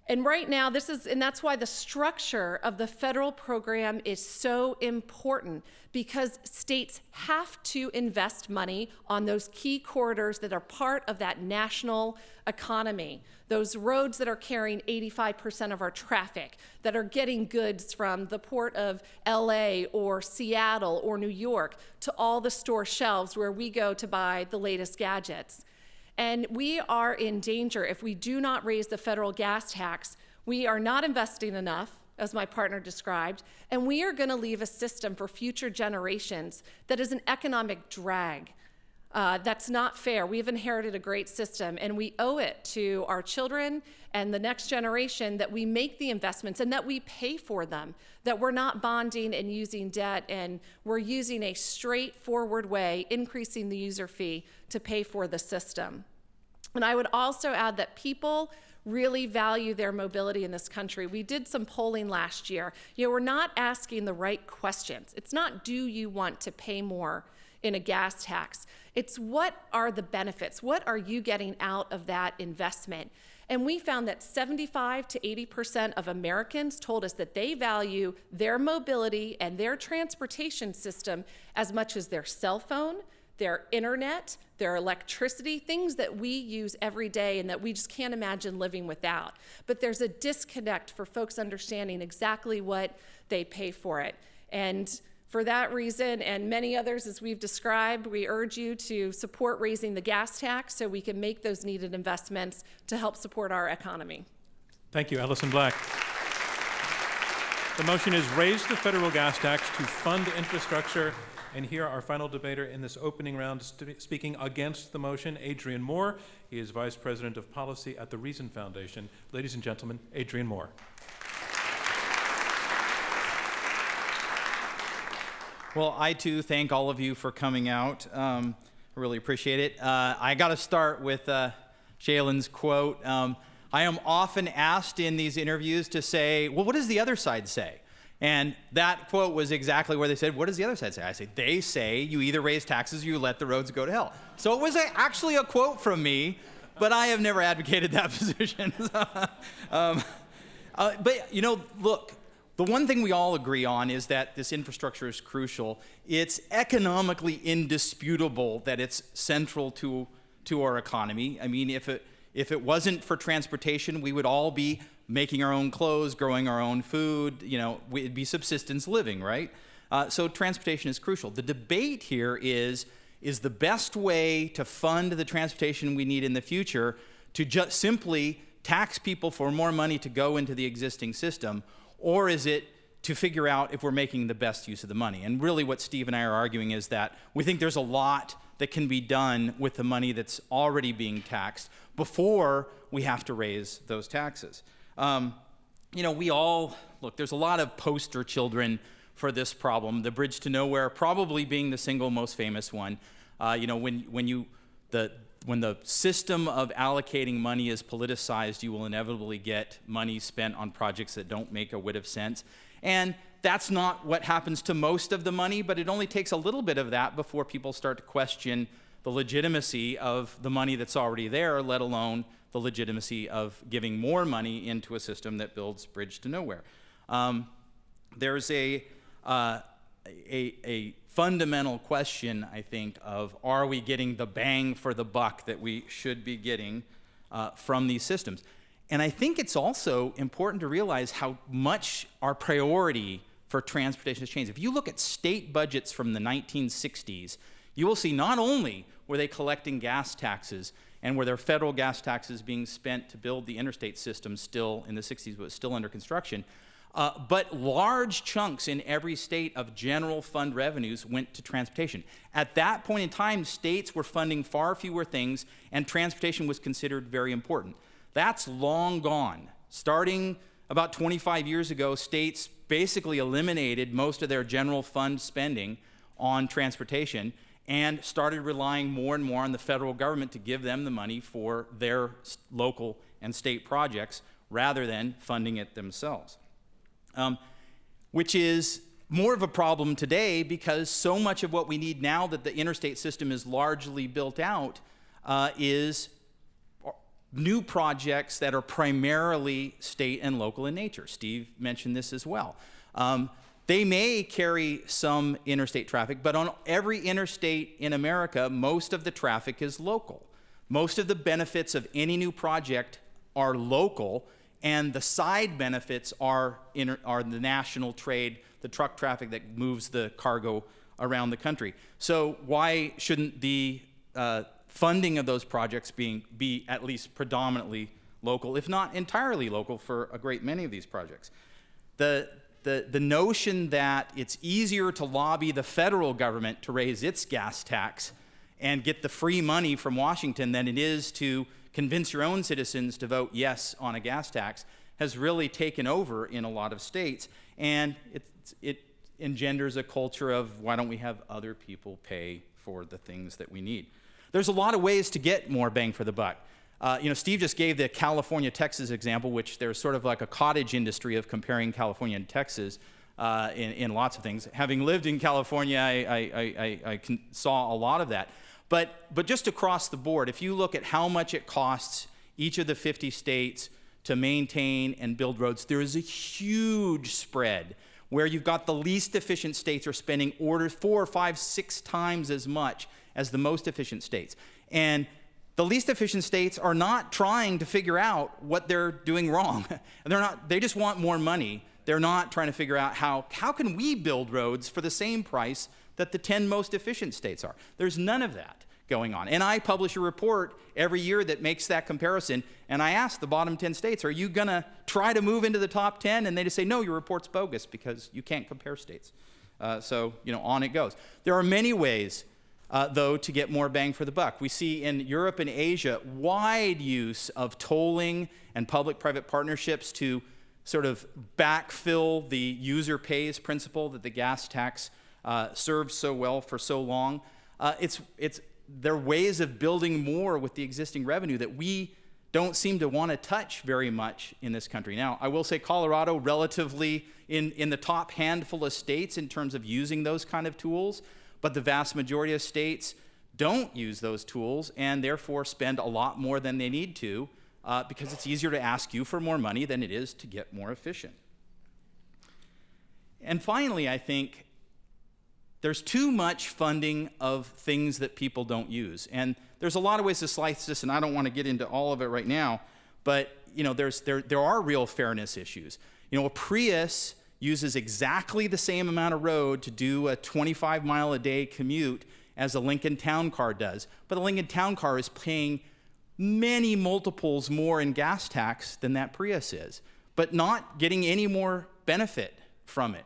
And right now, that's why the structure of the federal program is so important, because states have to invest money on those key corridors that are part of that national economy, those roads that are carrying 85% of our traffic, that are getting goods from the port of LA or Seattle or New York to all the store shelves where we go to buy the latest gadgets. And we are in danger if we do not raise the federal gas tax. We are not investing enough, as my partner described, and we are going to leave a system for future generations that is an economic drag. That's not fair. We've inherited a great system, and we owe it to our children and the next generation that we make the investments and that we pay for them, that we're not bonding and using debt, and we're using a straightforward way, increasing the user fee to pay for the system. And I would also add that people really value their mobility in this country. We did some polling last year. We're not asking the right questions. It's not, do you want to pay more in a gas tax? It's, what are the benefits? What are you getting out of that investment? And we found that 75 to 80% of Americans told us that they value their mobility and their transportation system as much as their cell phone, their internet, their electricity, things that we use every day and that we just can't imagine living without. But there's a disconnect for folks understanding exactly what they pay for it. And for that reason, and many others as we've described, we urge you to support raising the gas tax so we can make those needed investments to help support our economy. Thank you, Allison Black. The motion is raise the federal gas tax to fund infrastructure. And here, our final debater in this opening round, speaking against the motion, Adrian Moore. He is Vice President of Policy at the Reason Foundation. Ladies and gentlemen, Adrian Moore. Well, I too thank all of you for coming out. I really appreciate it. I got to start with Shailen's quote. I am often asked in these interviews to say, well, what does the other side say? And that quote was exactly where they said, what does the other side say? I say, they say you either raise taxes or you let the roads go to hell. So it was actually a quote from me, but I have never advocated that position. But, look, the one thing we all agree on is that this infrastructure is crucial. It's economically indisputable that it's central to our economy. I mean, if it wasn't for transportation, we would all be making our own clothes, growing our own food, it'd be subsistence living, right? So transportation is crucial. The debate here is the best way to fund the transportation we need in the future to just simply tax people for more money to go into the existing system, or is it to figure out if we're making the best use of the money? And really what Steve and I are arguing is that we think there's a lot that can be done with the money that's already being taxed before we have to raise those taxes. There's a lot of poster children for this problem. The bridge to nowhere probably being the single most famous one. When the system of allocating money is politicized, you will inevitably get money spent on projects that don't make a whit of sense. And that's not what happens to most of the money, but it only takes a little bit of that before people start to question the legitimacy of the money that's already there, let alone the legitimacy of giving more money into a system that builds bridge to nowhere. There's a fundamental question, I think, of are we getting the bang for the buck that we should be getting from these systems? And I think it's also important to realize how much our priority for transportation has changed. If you look at state budgets from the 1960s, you will see not only were they collecting gas taxes and were there federal gas taxes being spent to build the interstate system still in the 60s, but still under construction, but large chunks in every state of general fund revenues went to transportation. At that point in time, states were funding far fewer things, and transportation was considered very important. That's long gone. Starting about 25 years ago, states basically eliminated most of their general fund spending on transportation and started relying more and more on the federal government to give them the money for their local and state projects rather than funding it themselves. Which is more of a problem today because so much of what we need now that the interstate system is largely built out is new projects that are primarily state and local in nature. Steve mentioned this as well. They may carry some interstate traffic, but on every interstate in America, most of the traffic is local. Most of the benefits of any new project are local, and the side benefits are the national trade, the truck traffic that moves the cargo around the country. So why shouldn't the funding of those projects be at least predominantly local, if not entirely local, for a great many of these projects? The notion that it's easier to lobby the federal government to raise its gas tax and get the free money from Washington than it is to convince your own citizens to vote yes on a gas tax has really taken over in a lot of states, and it engenders a culture of why don't we have other people pay for the things that we need. There's a lot of ways to get more bang for the buck. Steve just gave the California-Texas example, which there's sort of like a cottage industry of comparing California and Texas in lots of things. Having lived in California, I saw a lot of that. But just across the board, if you look at how much it costs each of the 50 states to maintain and build roads, there is a huge spread where you've got the least efficient states are spending 4, 5, 6 times as much as the most efficient states. And the least efficient states are not trying to figure out what they're doing wrong. They just want more money. They're not trying to figure out how can we build roads for the same price that the 10 most efficient states are. There's none of that going on. And I publish a report every year that makes that comparison, and I ask the bottom 10 states, are you going to try to move into the top 10? And they just say, no, your report's bogus because you can't compare states. So on it goes. There are many ways, though, to get more bang for the buck. We see in Europe and Asia wide use of tolling and public-private partnerships to sort of backfill the user pays principle that the gas tax served so well for so long. there are ways of building more with the existing revenue that we don't seem to want to touch very much in this country. Now, I will say Colorado, relatively in the top handful of states in terms of using those kind of tools, but the vast majority of states don't use those tools and therefore spend a lot more than they need to because it's easier to ask you for more money than it is to get more efficient. And finally, I think there's too much funding of things that people don't use. And there's a lot of ways to slice this, and I don't want to get into all of it right now, but there are real fairness issues. A Prius uses exactly the same amount of road to do a 25-mile-a-day commute as a Lincoln Town Car does. But the Lincoln Town Car is paying many multiples more in gas tax than that Prius is, but not getting any more benefit from it.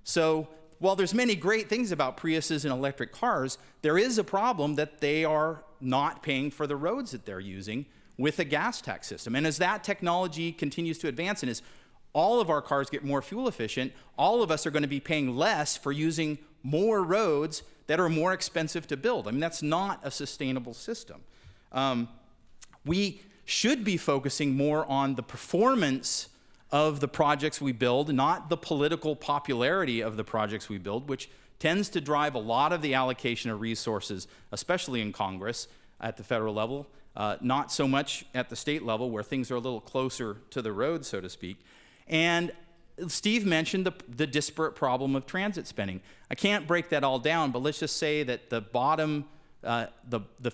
So while there's many great things about Priuses and electric cars, there is a problem that they are not paying for the roads that they're using with a gas tax system. And as that technology continues to advance and as all of our cars get more fuel efficient, all of us are going to be paying less for using more roads that are more expensive to build. I mean, that's not a sustainable system. We should be focusing more on the performance of the projects we build, not the political popularity of the projects we build, which tends to drive a lot of the allocation of resources, especially in Congress at the federal level, not so much at the state level where things are a little closer to the road, so to speak. And Steve mentioned the disparate problem of transit spending. I can't break that all down, but let's just say that the bottom, the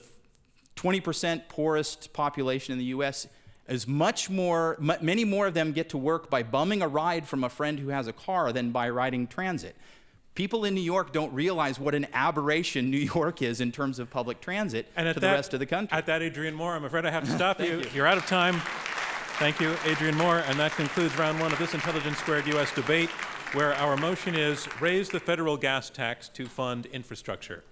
20% poorest population in the U.S. is many more of them get to work by bumming a ride from a friend who has a car than by riding transit. People in New York don't realize what an aberration New York is in terms of public transit to the rest of the country. At that, Adrian Moore, I'm afraid I have to stop you. You're out of time. Thank you, Adrian Moore. And that concludes round one of this Intelligence Squared U.S. debate, where our motion is raise the federal gas tax to fund infrastructure.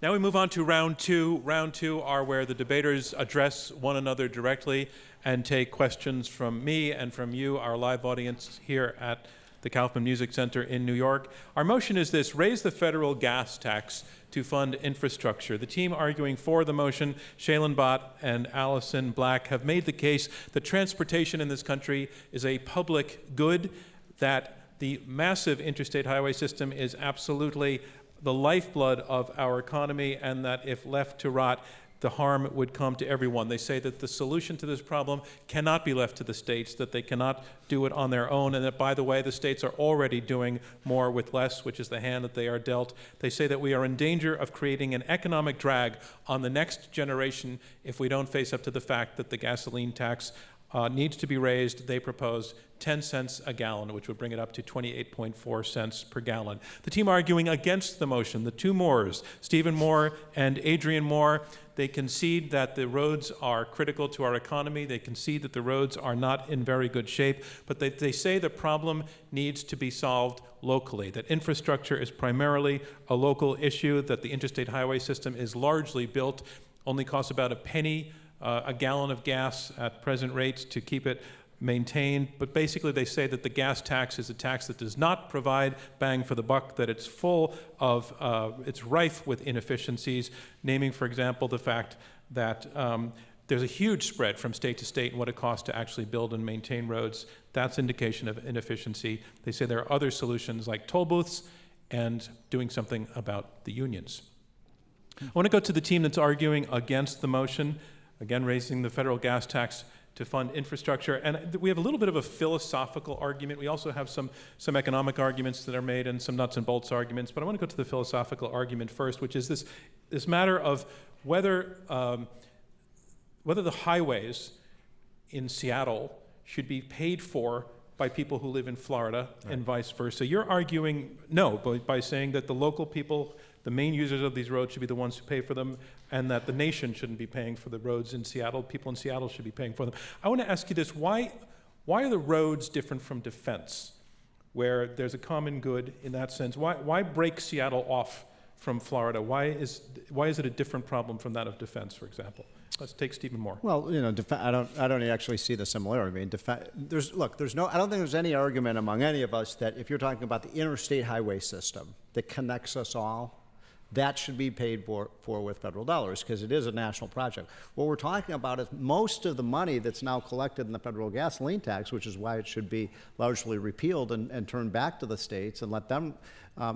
Now we move on to round two. Round two are where the debaters address one another directly and take questions from me and from you, our live audience here at the Kaufman Music Center in New York. Our motion is this: raise the federal gas tax to fund infrastructure. The team arguing for the motion, Shaylin Bott and Allison Black, have made the case that transportation in this country is a public good, that the massive interstate highway system is absolutely the lifeblood of our economy, and that if left to rot, the harm would come to everyone. They say that the solution to this problem cannot be left to the states, that they cannot do it on their own, and that, by the way, the states are already doing more with less, which is the hand that they are dealt. They say that we are in danger of creating an economic drag on the next generation if we don't face up to the fact that the gasoline tax needs to be raised. They propose 10 cents a gallon, which would bring it up to 28.4 cents per gallon. The team arguing against the motion, the two Moores, Stephen Moore and Adrian Moore, they concede that the roads are critical to our economy. They concede that the roads are not in very good shape, but they say the problem needs to be solved locally, that infrastructure is primarily a local issue, that the interstate highway system is largely built, only costs about a penny a gallon of gas at present rates to keep it maintained. But basically they say that the gas tax is a tax that does not provide bang for the buck, that it's full of, it's rife with inefficiencies, naming, for example, the fact that there's a huge spread from state to state in what it costs to actually build and maintain roads. That's indication of inefficiency. They say there are other solutions like toll booths and doing something about the unions. I want to go to the team that's arguing against the motion, again, raising the federal gas tax to fund infrastructure. And we have a little bit of a philosophical argument. We also have some economic arguments that are made and some nuts and bolts arguments. But I want to go to the philosophical argument first, which is this matter of whether the highways in Seattle should be paid for by people who live in Florida, right, and vice versa. You're arguing no, by saying that the local people, the main users of these roads, should be the ones who pay for them, and that the nation shouldn't be paying for the roads in Seattle. People in Seattle should be paying for them. I want to ask you this: why are the roads different from defense, where there's a common good in that sense? Why break Seattle off from Florida? Why is it a different problem from that of defense, for example? Let's take Stephen Moore. Well, I don't actually see the similarity. I mean, I don't think there's any argument among any of us that if you're talking about the interstate highway system that connects us all, that should be paid for with federal dollars because it is a national project. What we're talking about is most of the money that's now collected in the federal gasoline tax, which is why it should be largely repealed and turned back to the states and let them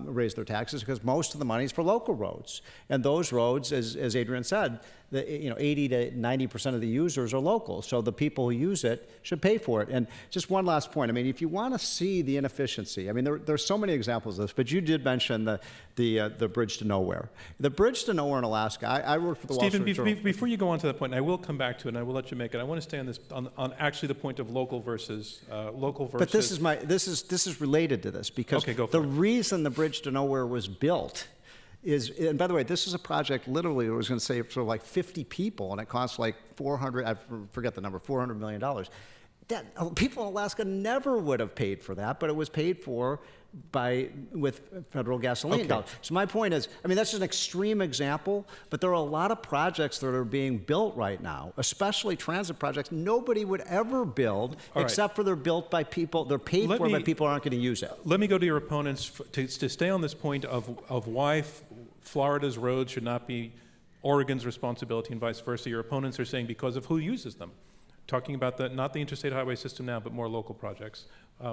raise their taxes, because most of the money is for local roads. And those roads, as Adrian said, 80 to 90% of the users are local. So the people who use it should pay for it. And just one last point. I mean, if you want to see the inefficiency, I mean, there's so many examples of this, but you did mention the bridge to nowhere. The bridge to nowhere in Alaska, I worked for the Wall Street Journal. Before you go on to that point, and I will come back to it, and I will let you make it, I want to stay on this, on actually the point of local versus. But this is related to this, because the reason the bridge to nowhere was built is, and by the way, this is a project literally, I was going to say, for like 50 people, and it costs like I forget the number, $400 million. That, people in Alaska never would have paid for that, but it was paid for with federal gasoline dollars. So my point is, I mean, that's an extreme example, but there are a lot of projects that are being built right now, especially transit projects, nobody would ever build except for they're built by people, they're paid for by people who aren't going to use it. Let me go to your opponents to stay on this point of why Florida's roads should not be Oregon's responsibility and vice versa. Your opponents are saying because of who uses them. Talking about not the interstate highway system now, but more local projects.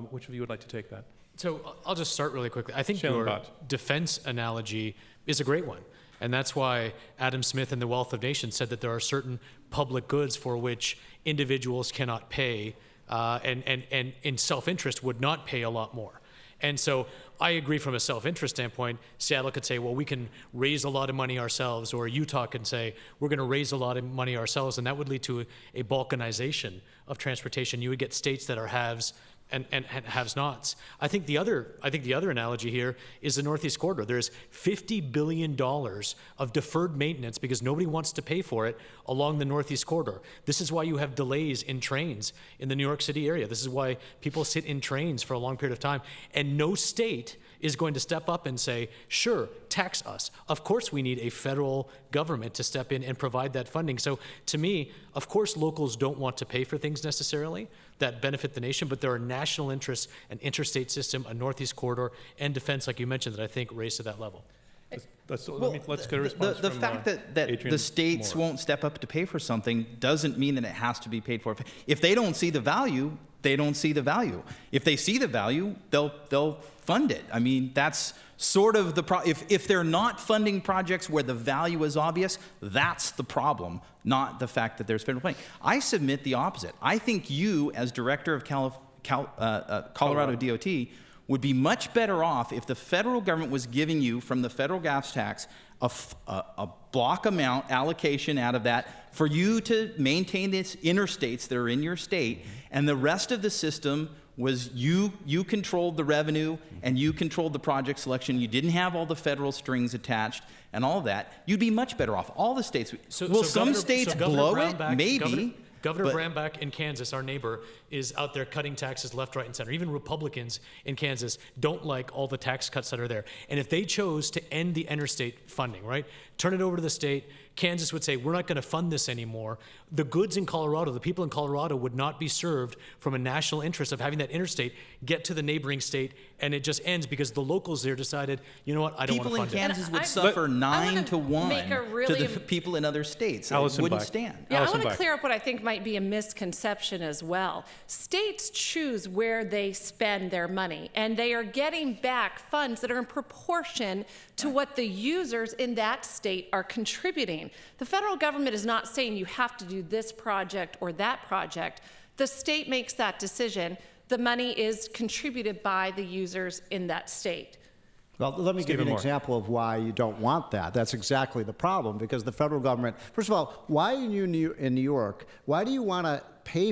Which of you would like to take that? So I'll just start really quickly. I think your defense analogy is a great one. And that's why Adam Smith in The Wealth of Nations said that there are certain public goods for which individuals cannot pay and in self-interest would not pay a lot more. And so I agree from a self-interest standpoint. Seattle could say, well, we can raise a lot of money ourselves, or Utah can say, we're going to raise a lot of money ourselves, and that would lead to a balkanization of transportation. You would get states that are haves and have-nots. I think the other analogy here is the Northeast Corridor. There's $50 billion of deferred maintenance because nobody wants to pay for it along the Northeast Corridor. This is why you have delays in trains in the New York City area. This is why people sit in trains for a long period of time. And no state is going to step up and say, sure, tax us. Of course we need a federal government to step in and provide that funding. So to me, of course locals don't want to pay for things necessarily that benefit the nation, but there are national interests, an interstate system, a Northeast Corridor, and defense, like you mentioned, that I think raise to that level. Let's get a response the from, fact that the states won't step up to pay for something doesn't mean that it has to be paid for. If they don't see the value, they don't see the value. If they see the value, they'll fund it. I mean, that's sort of the problem. If they're not funding projects where the value is obvious, that's the problem, not the fact that there's federal funding. I submit the opposite. I think you, as director of Colorado DOT, would be much better off if the federal government was giving you from the federal gas tax a block amount allocation out of that for you to maintain these interstates that are in your state, and the rest of the system was you controlled the revenue and you controlled the project selection. You didn't have all the federal strings attached and all that. You'd be much better off. All the states. Some states blow it? Maybe. Governor Brownback in Kansas, our neighbor, is out there cutting taxes left, right, and center. Even Republicans in Kansas don't like all the tax cuts that are there. And if they chose to end the interstate funding, right, turn it over to the state, Kansas would say, we're not going to fund this anymore. The goods in Colorado, the people in Colorado would not be served from a national interest of having that interstate get to the neighboring state, and it just ends because the locals there decided, you know what, I don't want to fund it. People in Kansas would suffer 9 to 1 to the people in other states. It wouldn't stand. Yeah, I want to clear up what I think might be a misconception as well. States choose where they spend their money, and they are getting back funds that are in proportion to what the users in that state are contributing. The federal government is not saying you have to do this project or that project. The state makes that decision. The money is contributed by the users in that state. Well, let me give you an example of why you don't want that. That's exactly the problem, because the federal government, first of all, why in New York, why do you want to pay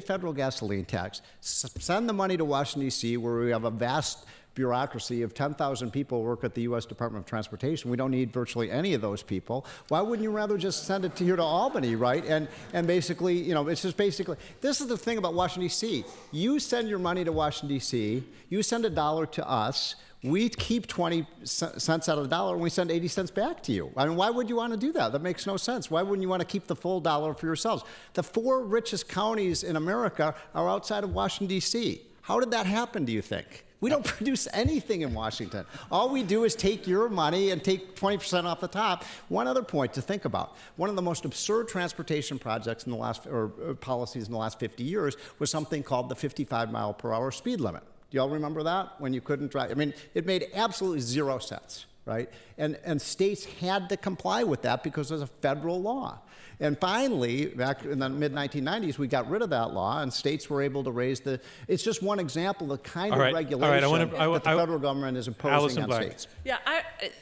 federal gasoline tax, send the money to Washington, D.C., where we have a vast bureaucracy of 10,000 people who work at the U.S. Department of Transportation. We don't need virtually any of those people. Why wouldn't you rather just send it here to Albany, right? And basically, you know, it's just basically, this is the thing about Washington, D.C. You send your money to Washington, D.C., you send $1 to us, we keep 20 cents out of the dollar, and we send 80 cents back to you. I mean, why would you want to do that? That makes no sense. Why wouldn't you want to keep the full dollar for yourselves? The 4 richest counties in America are outside of Washington, D.C. How did that happen, do you think? We don't produce anything in Washington. All we do is take your money and take 20% off the top. One other point to think about. One of the most absurd transportation projects in the last, or policies in the last 50 years was something called the 55-mile-per-hour speed limit. Do y'all remember that? When you couldn't drive? I mean, it made absolutely zero sense, right? And states had to comply with that because it was a federal law. And finally, back in the mid-1990s, we got rid of that law, and states were able to raise the. It's just one example of the kind of regulation that the federal government is imposing on states. Yeah,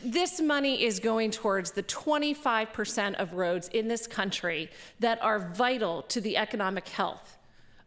this money is going towards the 25% of roads in this country that are vital to the economic health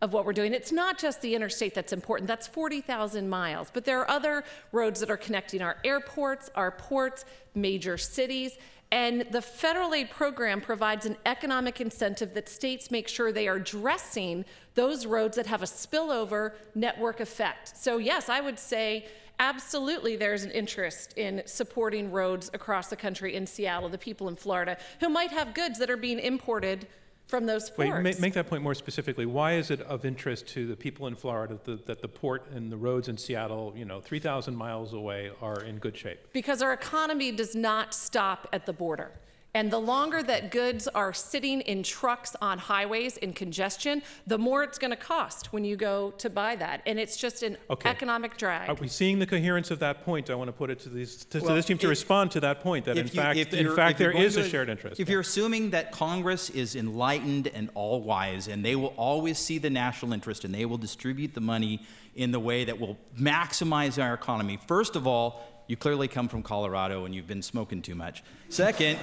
of what we're doing. It's not just the interstate that's important. That's 40,000 miles. But there are other roads that are connecting our airports, our ports, major cities. And the federal aid program provides an economic incentive that states make sure they are addressing those roads that have a spillover network effect. So yes, I would say absolutely there's an interest in supporting roads across the country, in Seattle, the people in Florida who might have goods that are being imported from those ports. Wait, make that point more specifically. Why is it of interest to the people in Florida that the port and the roads in Seattle, 3,000 miles away, are in good shape? Because our economy does not stop at the border. And the longer that goods are sitting in trucks on highways in congestion, the more it's going to cost when you go to buy that. And it's just an economic drag. Are we seeing the coherence of that point? I want to put it to this team to respond to that point, that in fact there is a shared interest. If you're assuming that Congress is enlightened and all-wise, and they will always see the national interest, and they will distribute the money in the way that will maximize our economy, first of all, you clearly come from Colorado and you've been smoking too much. Second,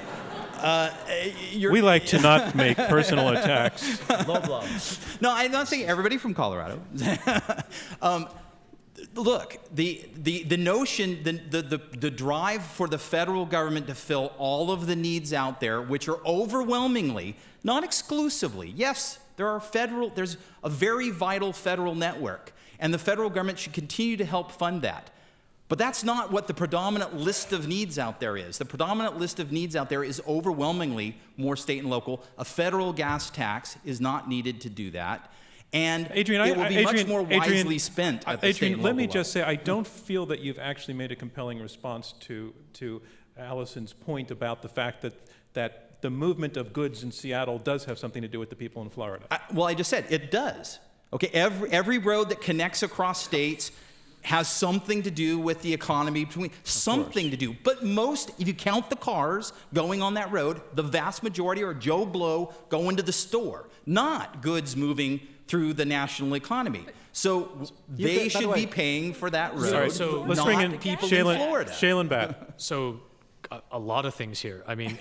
we like to not make personal attacks. Low blow. No, I'm not saying everybody from Colorado. Look, the notion, the drive for the federal government to fill all of the needs out there, which are overwhelmingly, not exclusively, yes, there's a very vital federal network, and the federal government should continue to help fund that. But that's not what the predominant list of needs out there is. The predominant list of needs out there is overwhelmingly more state and local. A federal gas tax is not needed to do that. And Adrian, it will be much more wisely spent at the state and local let me level. just say, I don't feel that you've actually made a compelling response to Allison's point about the fact that the movement of goods in Seattle does have something to do with the people in Florida. Well, I just said it does. Okay, every road that connects across states has something to do with the economy, something to do. But most, if you count the cars going on that road, the vast majority are Joe Blow going to the store, not goods moving through the national economy. So they should be paying for that road. Sorry, so let's bring in people in Florida. Shailen Bhatt. So a lot of things here. I mean,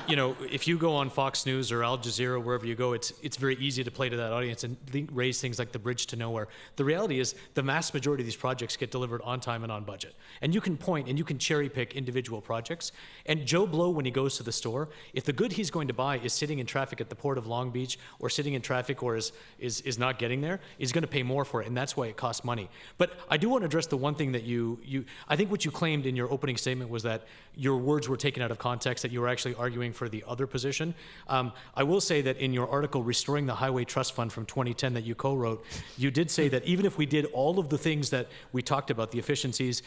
if you go on Fox News or Al Jazeera, wherever you go, it's very easy to play to that audience and raise things like the bridge to nowhere. The reality is the vast majority of these projects get delivered on time and on budget. And you can point and you can cherry pick individual projects. And Joe Blow, when he goes to the store, if the good he's going to buy is sitting in traffic at the Port of Long Beach or sitting in traffic or is not getting there, he's going to pay more for it. And that's why it costs money. But I do want to address the one thing that I think what you claimed in your opening statement was that your words were taken out of context, that you were actually arguing for the other position. I will say that in your article, Restoring the Highway Trust Fund from 2010 that you co-wrote, you did say that even if we did all of the things that we talked about, the efficiencies,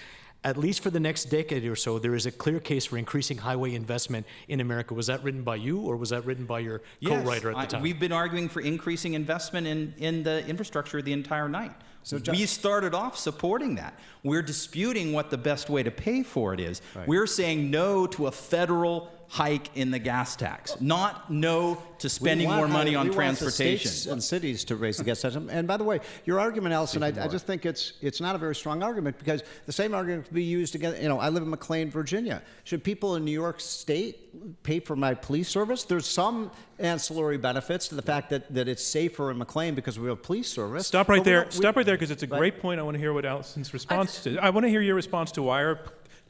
at least for the next decade or so, there is a clear case for increasing highway investment in America. Was that written by you, or was that written by your co-writer at the time? We've been arguing for increasing investment in the infrastructure the entire night. So we started off supporting that. We're disputing what the best way to pay for it is. Right. We're saying no to a federal hike in the gas tax, not no to spending more money on transportation. States and cities to raise the gas tax. And by the way, your argument, Allison, I just think it's not a very strong argument, because the same argument could be used against, I live in McLean, Virginia. Should people in New York State pay for my police service? There's some ancillary benefits to the fact that it's safer in McLean because we have police service. Stop right there, because it's a great point. I want to hear what Allison's response to. I want to hear your response to why are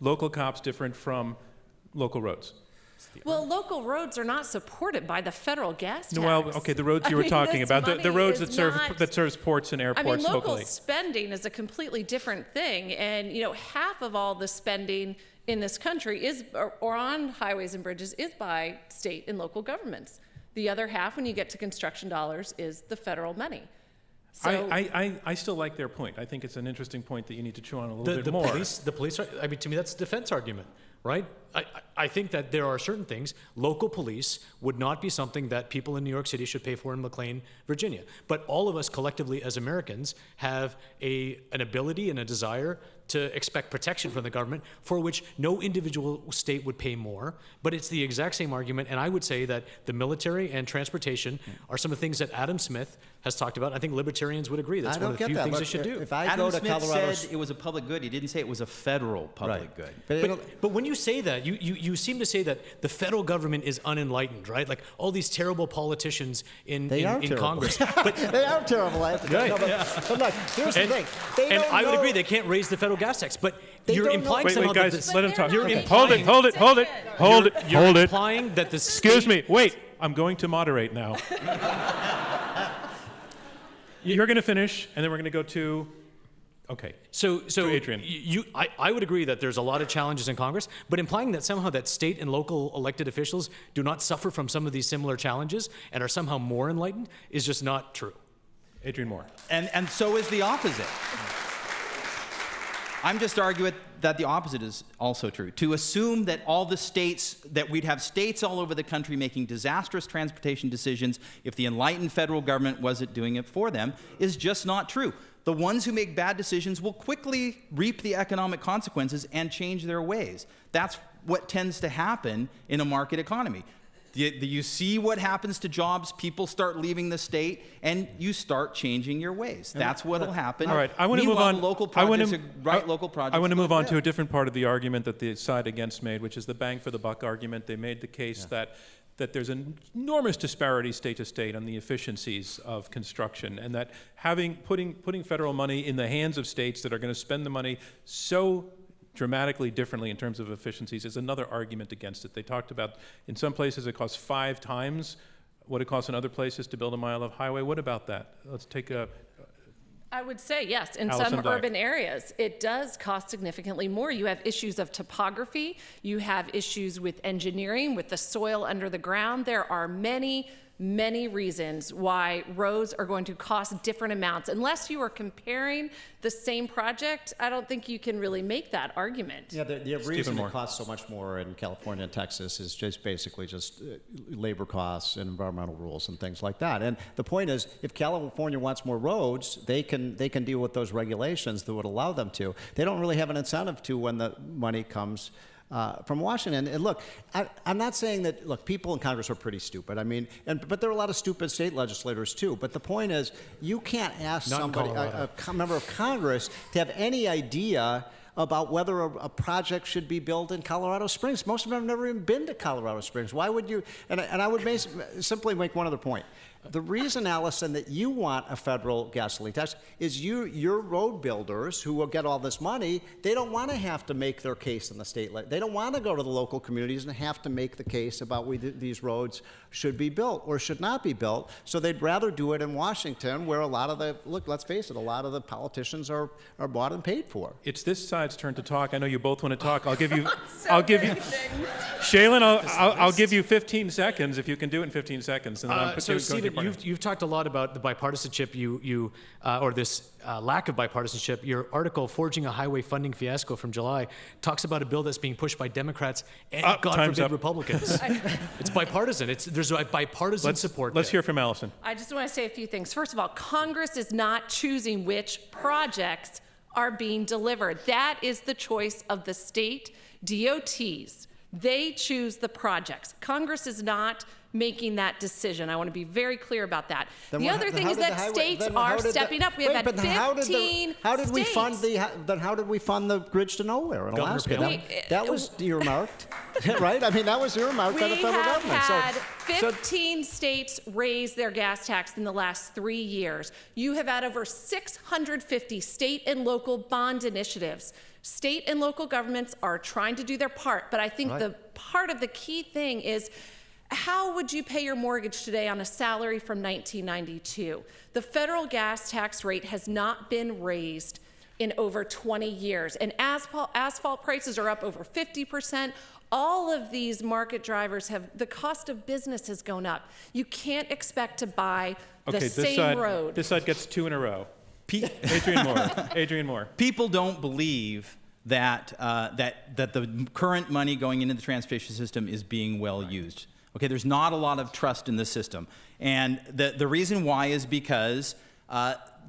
local cops different from local roads? Well, local roads are not supported by the federal gas tax. Well, okay, the roads you were talking about, the roads that serves ports and airports local locally. Spending is a completely different thing, and half of all the spending in this country is, or on highways and bridges, is by state and local governments. The other half, when you get to construction dollars, is the federal money. So, I still like their point. I think it's an interesting point that you need to chew on a little bit The more. police are, I mean, to me, that's a defense argument, right? I think that there are certain things, local police would not be something that people in New York City should pay for in McLean, Virginia. But all of us collectively as Americans have an ability and a desire to expect protection from the government for which no individual state would pay more. But it's the exact same argument. And I would say that the military and transportation are some of the things that Adam Smith has talked about. I think libertarians would agree. That's I one don't of the get few that. things Look, they should do. If I Adam go to Smith Colorado, said it was a public good. He didn't say it was a federal public good. But when you say that, you seem to say that the federal government is unenlightened, right? Like all these terrible politicians in terrible. Congress. But they are terrible. I have to tell you. But look, here's the thing. They and don't I would know- agree they can't raise the federal gas tax, but you're don't know- implying Wait, somehow guys, that the, let him talk. You're Okay. implying- Hold it. you're implying that the Excuse state, me. Wait. I'm going to moderate now. You're going to finish, and then we're going to go to. Okay. So Adrian. I would agree that there's a lot of challenges in Congress, but implying that somehow that state and local elected officials do not suffer from some of these similar challenges and are somehow more enlightened is just not true. Adrian Moore. And so is the opposite. I'm just arguing that the opposite is also true. To assume that all the states, that we'd have states all over the country making disastrous transportation decisions if the enlightened federal government wasn't doing it for them is just not true. The ones who make bad decisions will quickly reap the economic consequences and change their ways. That's what tends to happen in a market economy. You see what happens to jobs, people start leaving the state, and you start changing your ways. That's what will happen. All right, I want to move Meanwhile, on. Local I wanna- projects, local projects. I want to go move on fail. to a different part of the argument that the side against made, which is the bang for the buck argument. They made the case that there's an enormous disparity state to state on the efficiencies of construction, and that putting federal money in the hands of states that are going to spend the money so dramatically differently in terms of efficiencies is another argument against it. They talked about in some places it costs 5 times what it costs in other places to build a mile of highway. What about that? Let's take a. I would say yes. In Allison some Dyke. urban areas, it does cost significantly more. You have issues of topography. You have issues with engineering, with the soil under the ground. There are many reasons why roads are going to cost different amounts. Unless you are comparing the same project, I don't think you can really make that argument. Yeah, the reason Moore. it costs so much more in California and Texas is just basically just labor costs and environmental rules and things like that. And the point is, if California wants more roads, they can deal with those regulations that would allow them to. They don't really have an incentive to when the money comes from Washington. And look, I'm not saying that, look, people in Congress are pretty stupid. I mean, but there are a lot of stupid state legislators too. But the point is, you can't ask Not in somebody, Colorado. a member of Congress, to have any idea about whether a project should be built in Colorado Springs. Most of them have never even been to Colorado Springs. Why would you? And I would simply make one other point. The reason, Allison, that you want a federal gasoline tax is your road builders who will get all this money, they don't want to have to make their case in the state. They don't want to go to the local communities and have to make the case about whether these roads should be built or should not be built. So they'd rather do it in Washington, where a lot of let's face it, a lot of the politicians are bought and paid for. It's this side's turn to talk. I know you both want to talk. I'll give you, Shaylin, I'll give you 15 seconds if you can do it in 15 seconds. And then I'm So, going to Stephen, your partner. you've talked a lot about the bipartisanship or this lack of bipartisanship. Your article, Forging a Highway Funding Fiasco from July, talks about a bill that's being pushed by Democrats and, God time's forbid, up. Republicans. It's bipartisan. There's a bipartisan support Let's there. hear from Allison. I just want to say a few things. First of all, Congress is not choosing which projects are being delivered. That is the choice of the state DOTs. They choose the projects. Congress is not making that decision. I want to be very clear about that. The other thing is that states are stepping up. We have had 15 How did we fund states. then how did we fund the bridge to nowhere in Governor Alaska? Palin. That was earmarked, right? I mean, that was earmarked by the We federal have government. had So 15 states raise their gas tax in the last 3 years. You have had over 650 state and local bond initiatives. State and local governments are trying to do their part, but I think Right. the part of the key thing is, how would you pay your mortgage today on a salary from 1992? The federal gas tax rate has not been raised in over 20 years, and asphalt prices are up over 50%. All of these market drivers the cost of business has gone up. You can't expect to buy the same road. This side gets 2 in a row. Adrian Moore. Adrian Moore. People don't believe that the current money going into the transportation system is being well used. Okay, there's not a lot of trust in the system. And the reason why is because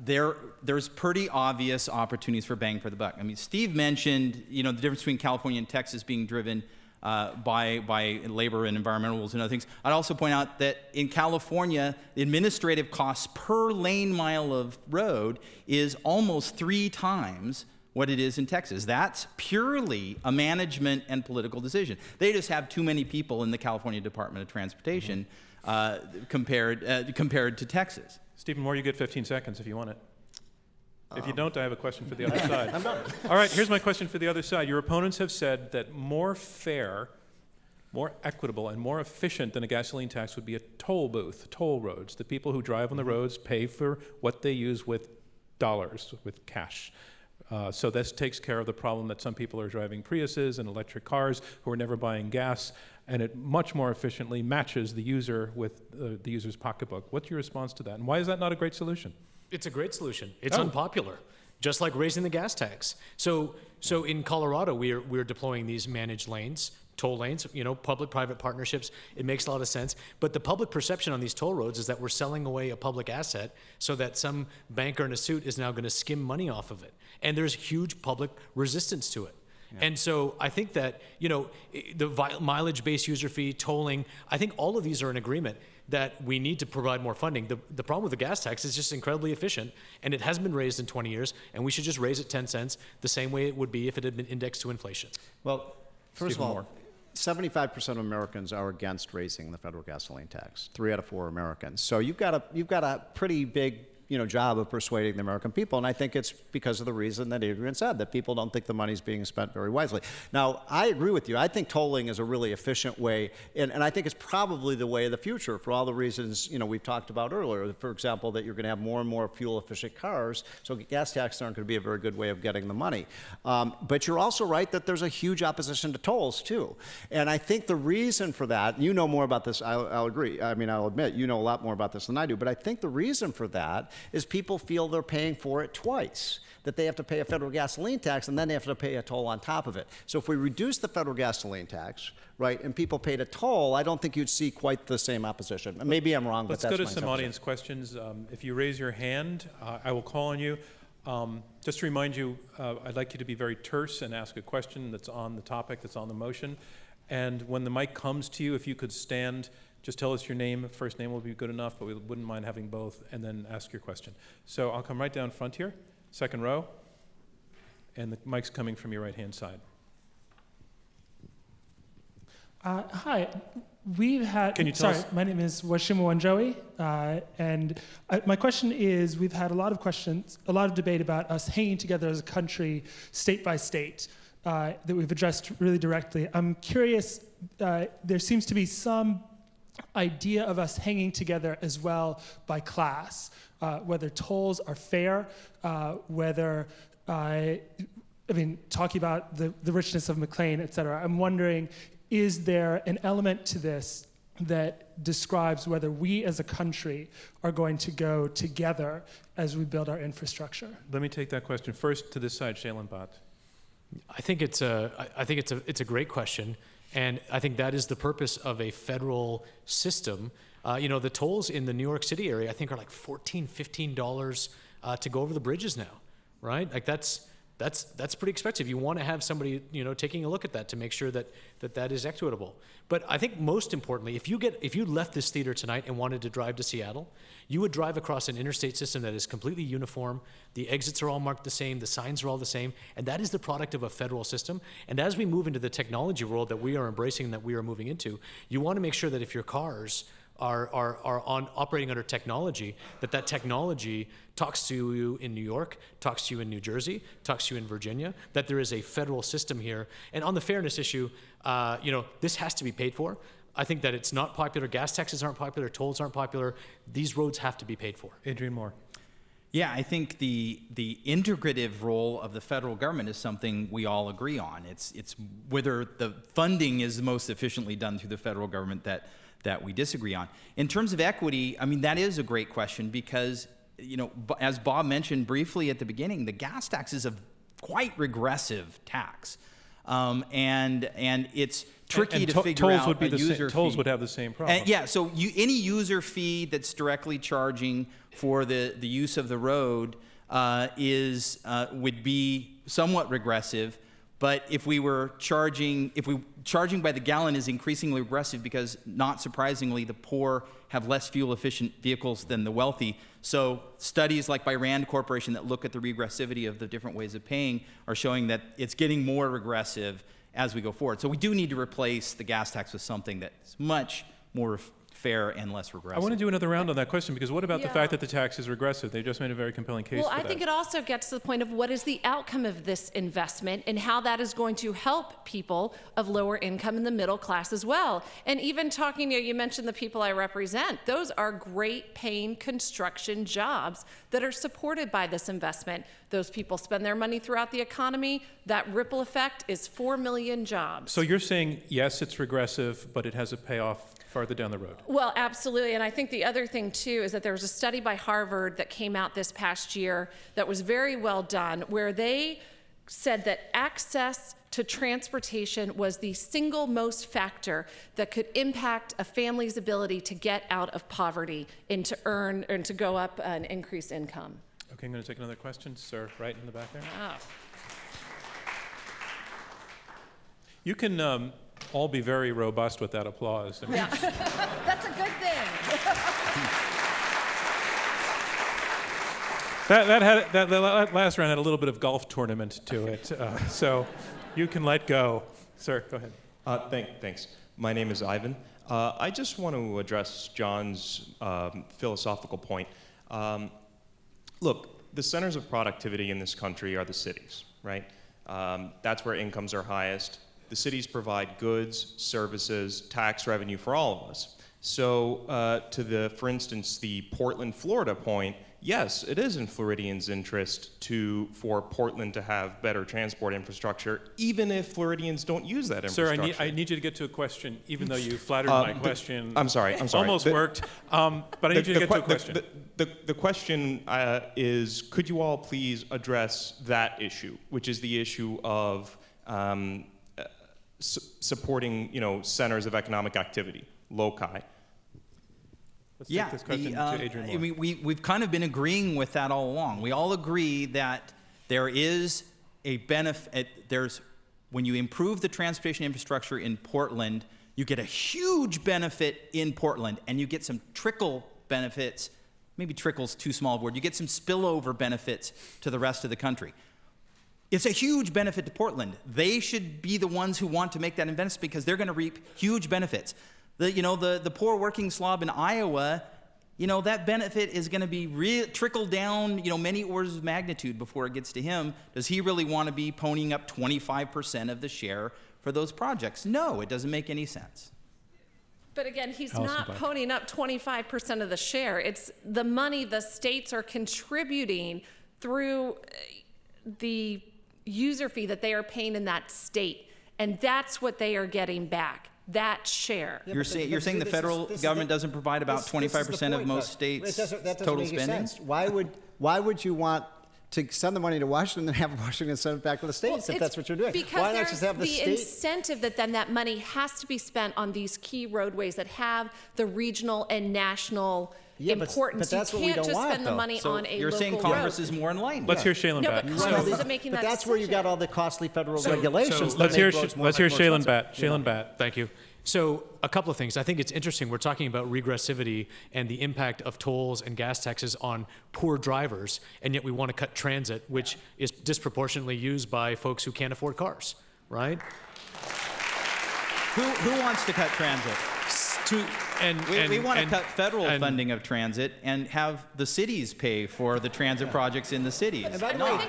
there's pretty obvious opportunities for bang for the buck. I mean, Steve mentioned, the difference between California and Texas being driven by labor and environmental rules and other things. I'd also point out that in California, the administrative costs per lane mile of road is almost 3 times what it is in Texas. That's purely a management and political decision. They just have too many people in the California Department of Transportation compared to Texas. Stephen Moore, you get 15 seconds if you want it. If you don't, I have a question for the other side. I'm done. All right, here's my question for the other side. Your opponents have said that more fair, more equitable, and more efficient than a gasoline tax would be a toll booth, toll roads. The people who drive on the roads pay for what they use with dollars, with cash. So this takes care of the problem that some people are driving Priuses and electric cars who are never buying gas, and it much more efficiently matches the user with the user's pocketbook. What's your response to that, and why is that not a great solution? It's a great solution. It's unpopular, just like raising the gas tax. So in Colorado, we're deploying these managed lanes, toll lanes, public-private partnerships. It makes a lot of sense. But the public perception on these toll roads is that we're selling away a public asset so that some banker in a suit is now going to skim money off of it. And there's huge public resistance to it. Yeah. And so I think that, the mileage-based user fee, tolling, I think all of these are in agreement that we need to provide more funding. The problem with the gas tax is just incredibly efficient, and it hasn't been raised in 20 years, and we should just raise it 10 cents the same way it would be if it had been indexed to inflation. Well, first of all, 75% of Americans are against raising the federal gasoline tax. 3 out of 4 Americans. So you've got a pretty big job of persuading the American people, and I think it's because of the reason that Adrian said, that people don't think the money's being spent very wisely. Now, I agree with you. I think tolling is a really efficient way, and I think it's probably the way of the future for all the reasons we've talked about earlier. For example, that you're going to have more and more fuel-efficient cars, so gas taxes aren't going to be a very good way of getting the money. But you're also right that there's a huge opposition to tolls, too. And I think the reason for that, you know more about this, I'll agree. I mean, I'll admit, you know a lot more about this than I do, but I think the reason for that is people feel they're paying for it twice, that they have to pay a federal gasoline tax and then they have to pay a toll on top of it. So if we reduce the federal gasoline tax, right, and people paid a toll, I don't think you'd see quite the same opposition. Maybe I'm wrong, but that's my Let's go to some audience questions. If you raise your hand, I will call on you. Just to remind you, I'd like you to be very terse and ask a question that's on the topic, that's on the motion. And when the mic comes to you, if you could stand, just tell us your name. First name will be good enough, but we wouldn't mind having both, and then ask your question. So I'll come right down front here, second row, and the mic's coming from your right-hand side. Hi. We've had. Can you tell us? My name is Washimu Wanjowi, and my question is: we've had a lot of debate about us hanging together as a country, state by state, that we've addressed really directly. I'm curious. There seems to be some idea of us hanging together as well by class, whether tolls are fair, whether, talking about the richness of McLean, et cetera. I'm wondering, is there an element to this that describes whether we as a country are going to go together as we build our infrastructure? Let me take that question first to this side, Shailen Bhatt. I think it's a great question. And I think that is the purpose of a federal system. The tolls in the New York City area, I think, are like $14, $15 to go over the bridges now, right? Like that's pretty expensive. You want to have somebody, taking a look at that to make sure that is equitable. But I think most importantly, if you left this theater tonight and wanted to drive to Seattle, you would drive across an interstate system that is completely uniform. The exits are all marked the same. The signs are all the same. And that is the product of a federal system. And as we move into the technology world that we are embracing, that we are moving into, you want to make sure that if your cars are operating under technology, that technology talks to you in New York, talks to you in New Jersey, talks to you in Virginia, that there is a federal system here. And on the fairness issue, this has to be paid for. I think that it's not popular. Gas taxes aren't popular. Tolls aren't popular. These roads have to be paid for. Adrian Moore. Yeah, I think the integrative role of the federal government is something we all agree on. It's whether the funding is most efficiently done through the federal government that we disagree on. In terms of equity, I mean, that is a great question because, you know, as Bob mentioned briefly at the beginning, the gas tax is a quite regressive tax. And it's tricky to figure tolls out would be a the user tolls fee. would have the same problem. And yeah, so any user fee that's directly charging for the use of the road would be somewhat regressive. But if charging by the gallon is increasingly regressive because, not surprisingly, the poor have less fuel-efficient vehicles than the wealthy. So studies like by Rand Corporation that look at the regressivity of the different ways of paying are showing that it's getting more regressive as we go forward. So we do need to replace the gas tax with something that's much more fair and less regressive. I want to do another round on that question because what about the Yeah. fact that the tax is regressive? They just made a very compelling case Well, for I that. think it also gets to the point of what is the outcome of this investment and how that is going to help people of lower income and the middle class as well. And even talking, you mentioned the people I represent, those are great paying construction jobs that are supported by this investment. Those people spend their money throughout the economy. That ripple effect is 4 million jobs. So you're saying, yes, it's regressive, but it has a payoff farther down the road. Well, absolutely. And I think the other thing, too, is that there was a study by Harvard that came out this past year that was very well done, where they said that access to transportation was the single most factor that could impact a family's ability to get out of poverty and to earn and to go up and increase income. Okay, I'm going to take another question. Sir, right in the back there. Wow. You can all be very robust with that applause. I mean, Yeah. That's a good thing. that last round had a little bit of golf tournament to it, so you can let go. Sir, go ahead. Thanks. My name is Ivan. I just want to address John's philosophical point. Look, the centers of productivity in this country are the cities, right? That's where incomes are highest. The cities provide goods, services, tax revenue for all of us. So for instance, the Portland, Florida point, yes, it is in Floridians' interest for Portland to have better transport infrastructure, even if Floridians don't use that infrastructure. Sir, I need you to get to a question, even though you flattered my question. I'm sorry. Almost worked, but I need you to get to a question. The question is, could you all please address that issue, which is the issue of supporting, centers of economic activity, loci. Let's take this question to Adrian Moore. I mean, we've kind of been agreeing with that all along. We all agree that there is a benefit. When you improve the transportation infrastructure in Portland, you get a huge benefit in Portland, and you get some trickle benefits. Maybe trickle's too small a word. You get some spillover benefits to the rest of the country. It's a huge benefit to Portland. They should be the ones who want to make that investment because they're going to reap huge benefits. The poor working slob in Iowa, that benefit is going to be trickled down, many orders of magnitude before it gets to him. Does he really want to be ponying up 25% of the share for those projects? No, it doesn't make any sense. But again, he's not ponying up 25% of the share. It's the money the states are contributing through the user fee that they are paying in that state. And that's what they are getting back, that share. You're saying the federal government doesn't provide about 25% of most states' total spending? Sense. Why would you want to send the money to Washington and have Washington send it back to the states if that's what you're doing? Because Why not just have the state? Incentive that then that money has to be spent on these key roadways that have the regional and national importance. But that's you what we can't don't just want, spend the though. money So on a you're local saying Congress road. is more in line? Let's hear Shailen No, Bat. but Congress isn't making But that that's where you decision. got all the costly federal regulations. Let's hear Shailen Shailen Bat. Shailen Bat. Thank you. So a couple of things. I think it's interesting. We're talking about regressivity and the impact of tolls and gas taxes on poor drivers, and yet we want to cut transit, which is disproportionately used by folks who can't afford cars, right? Who wants to cut transit? We want to cut federal funding of transit and have the cities pay for the transit projects in the cities. And by the way,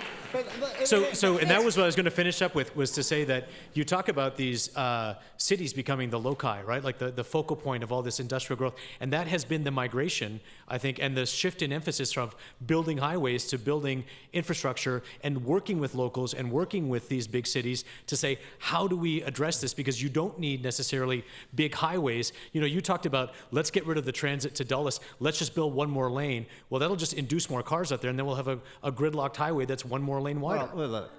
So, and that was what I was going to finish up with, was to say that you talk about these cities becoming the loci, right? Like the focal point of all this industrial growth. And that has been the migration, I think, and the shift in emphasis from building highways to building infrastructure and working with locals and working with these big cities to say, how do we address this? Because you don't need necessarily big highways. You know, you talked about, let's get rid of the transit to Dulles. Let's just build one more lane. Well, that'll just induce more cars out there, and then we'll have a gridlocked highway that's one more lane wider. Well, look,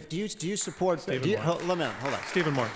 do you support? Hold on. Stephen Moore.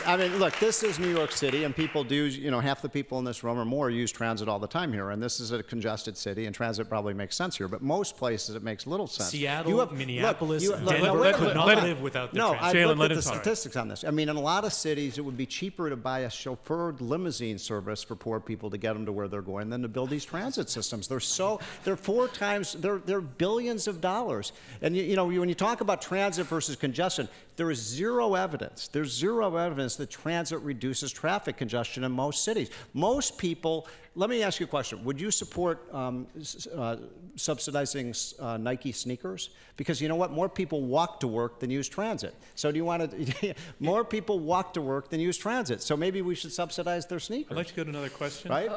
I mean, look, this is New York City, and people do, you know, half the people in this room or more use transit all the time here, and this is a congested city, and transit probably makes sense here, but most places it makes little sense. Seattle, Minneapolis, look, Denver could not live without the transit. I've Jalen, looked at the statistics on this. I mean, in a lot of cities, it would be cheaper to buy a chauffeured limousine service for poor people to get them to where they're going than to build they're 4 times, they're billions of dollars. And you know, when you talk about transit versus congestion, there is zero evidence. There's zero evidence that transit reduces traffic congestion in most cities. Most people, let me ask you a question. Would you support subsidizing Nike sneakers? Because you know what? More people walk to work than use transit. So do you want to, more people walk to work than use transit. So maybe we should subsidize their sneakers. I'd like to go to another question. Right?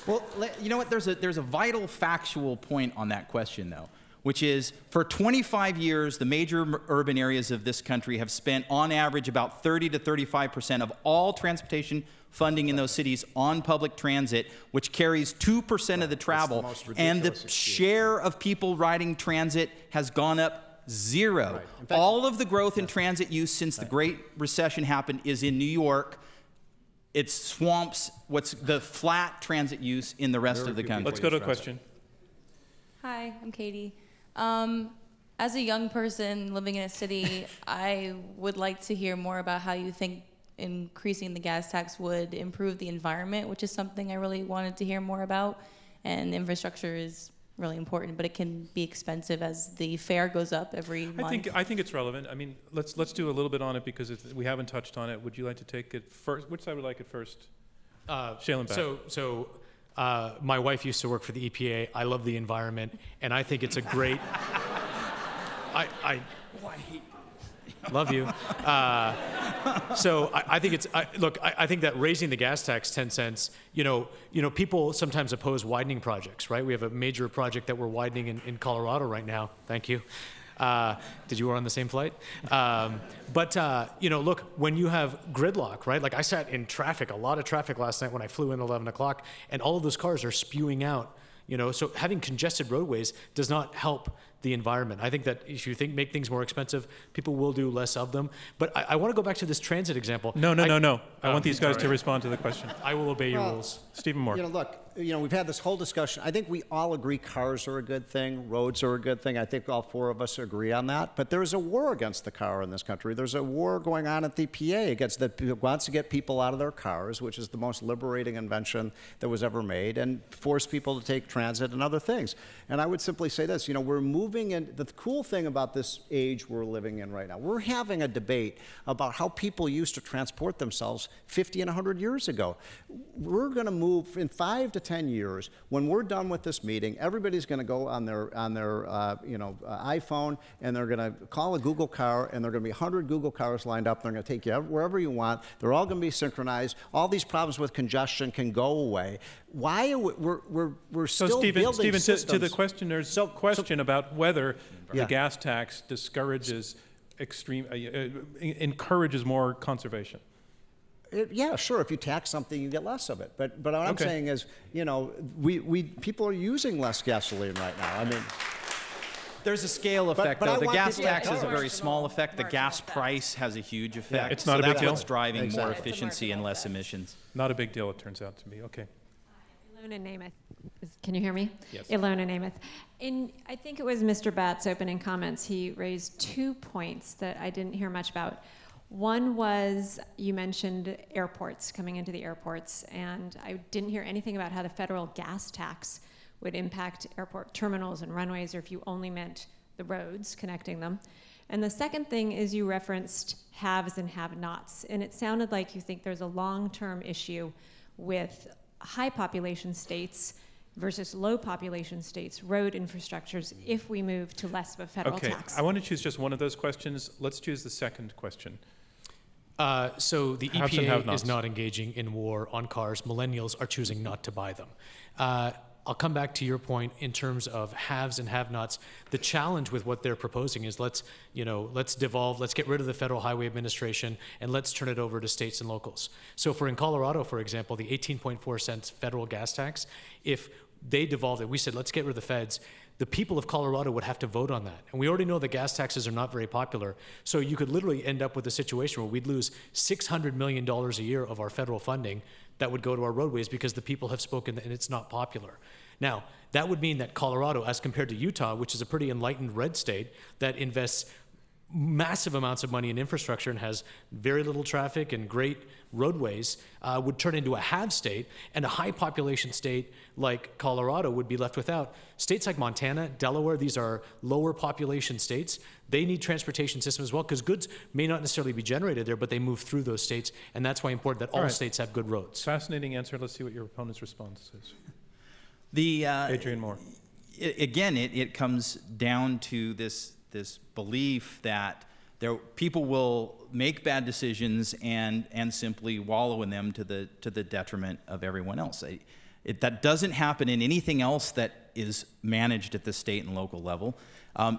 Well, you know what? There's a vital factual point on that question, though, which is for 25 years, the major urban areas of this country have spent, on average, about 30 to 35% of all transportation funding in those cities on public transit, which carries 2% of the travel, and the share of people riding transit has gone up 0. Right. Fact, all of the growth in transit use since the Great Recession happened is in New York. It swamps what's the flat transit use in the rest of the country. Let's go to a question. Hi, I'm Katie. As a young person living in a city, I would like to hear more about how you think increasing the gas tax would improve the environment, which is something I really wanted to hear more about. And infrastructure is really important, but it can be expensive as the fare goes up every month. I think it's relevant. I mean, let's do a little bit on it because we haven't touched on it. Would you like to take it first? Which side would like it first? Shailen back. My wife used to work for the EPA. I love the environment, and I think it's a great. I love you. So I think it's I think that raising the gas tax 10 cents. You know, people sometimes oppose widening projects, right? We have a major project that we're widening in Colorado right now. Thank you. Did you were on the same flight? You know, look, when you have gridlock, right? Like I sat in traffic, a lot of traffic last night when I flew in 11 o'clock, and all of those cars are spewing out, you know, so having congested roadways does not help the environment. I think that if you make things more expensive, people will do less of them. But I want to go back to this transit example. No. I want these guys to respond to the question. I will obey your rules. Stephen Moore. You know, look, we've had this whole discussion. I think we all agree cars are a good thing, roads are a good thing. I think all 4 of us agree on that. But there's a war against the car in this country. There's a war going on at the EPA against that wants to get people out of their cars, which is the most liberating invention that was ever made, and force people to take transit and other things. And I would simply say this, we're moving in. The cool thing about this age we're living in right now, we're having a debate about how people used to transport themselves 50 and 100 years ago. We're going to move in 5 to 10 years. When we're done with this meeting, everybody's going to go on their iPhone, and they're going to call a Google car, and there are going to be 100 Google cars lined up. They're going to take you wherever you want. They're all going to be synchronized. All these problems with congestion can go away. Why are we're still building systems? To the questioner's question about whether the gas tax discourages encourages more conservation. Yeah, sure. If you tax something, you get less of it. But what I'm saying is, people are using less gasoline right now. I mean, there's a scale effect, though. The gas tax is a very small effect. The gas price has a huge effect. Yeah, it's not a big deal. That's what's driving more efficiency and less emissions. Not a big deal, it turns out to be. Okay. Ilona Namath. Can you hear me? Yes. Ilona Namath. I think it was Mr. Batt's opening comments. He raised 2 points that I didn't hear much about. One was you mentioned airports, coming into the airports, and I didn't hear anything about how the federal gas tax would impact airport terminals and runways, or if you only meant the roads connecting them. And the second thing is you referenced haves and have-nots, and it sounded like you think there's a long-term issue with high population states versus low population states' road infrastructures if we move to less of a federal Okay, tax? I want to choose just one of those questions. Let's choose the second question. So the Haves and EPA have-nots. is not engaging in war on cars. Millennials are choosing not to buy them. I'll come back to your point in terms of haves and have-nots. The challenge with what they're proposing is let's devolve, let's get rid of the Federal Highway Administration, and let's turn it over to states and locals. So in Colorado, for example, the 18.4 cents federal gas tax, if they devolved it, we said, let's get rid of the feds, the people of Colorado would have to vote on that. And we already know that gas taxes are not very popular. So you could literally end up with a situation where we'd lose $600 million a year of our federal funding that would go to our roadways because the people have spoken and it's not popular. Now, that would mean that Colorado, as compared to Utah, which is a pretty enlightened red state that invests massive amounts of money in infrastructure and has very little traffic and great roadways, would turn into a have state, and a high population state like Colorado would be left without. States like Montana, Delaware, these are lower population states. They need transportation systems as well because goods may not necessarily be generated there, but they move through those states, and that's why it's important that all right. states have good roads. Fascinating answer. Let's see what your opponent's response is. Adrian Moore. It comes down to this belief that people will make bad decisions and simply wallow in them to the detriment of everyone else. That doesn't happen in anything else that is managed at the state and local level.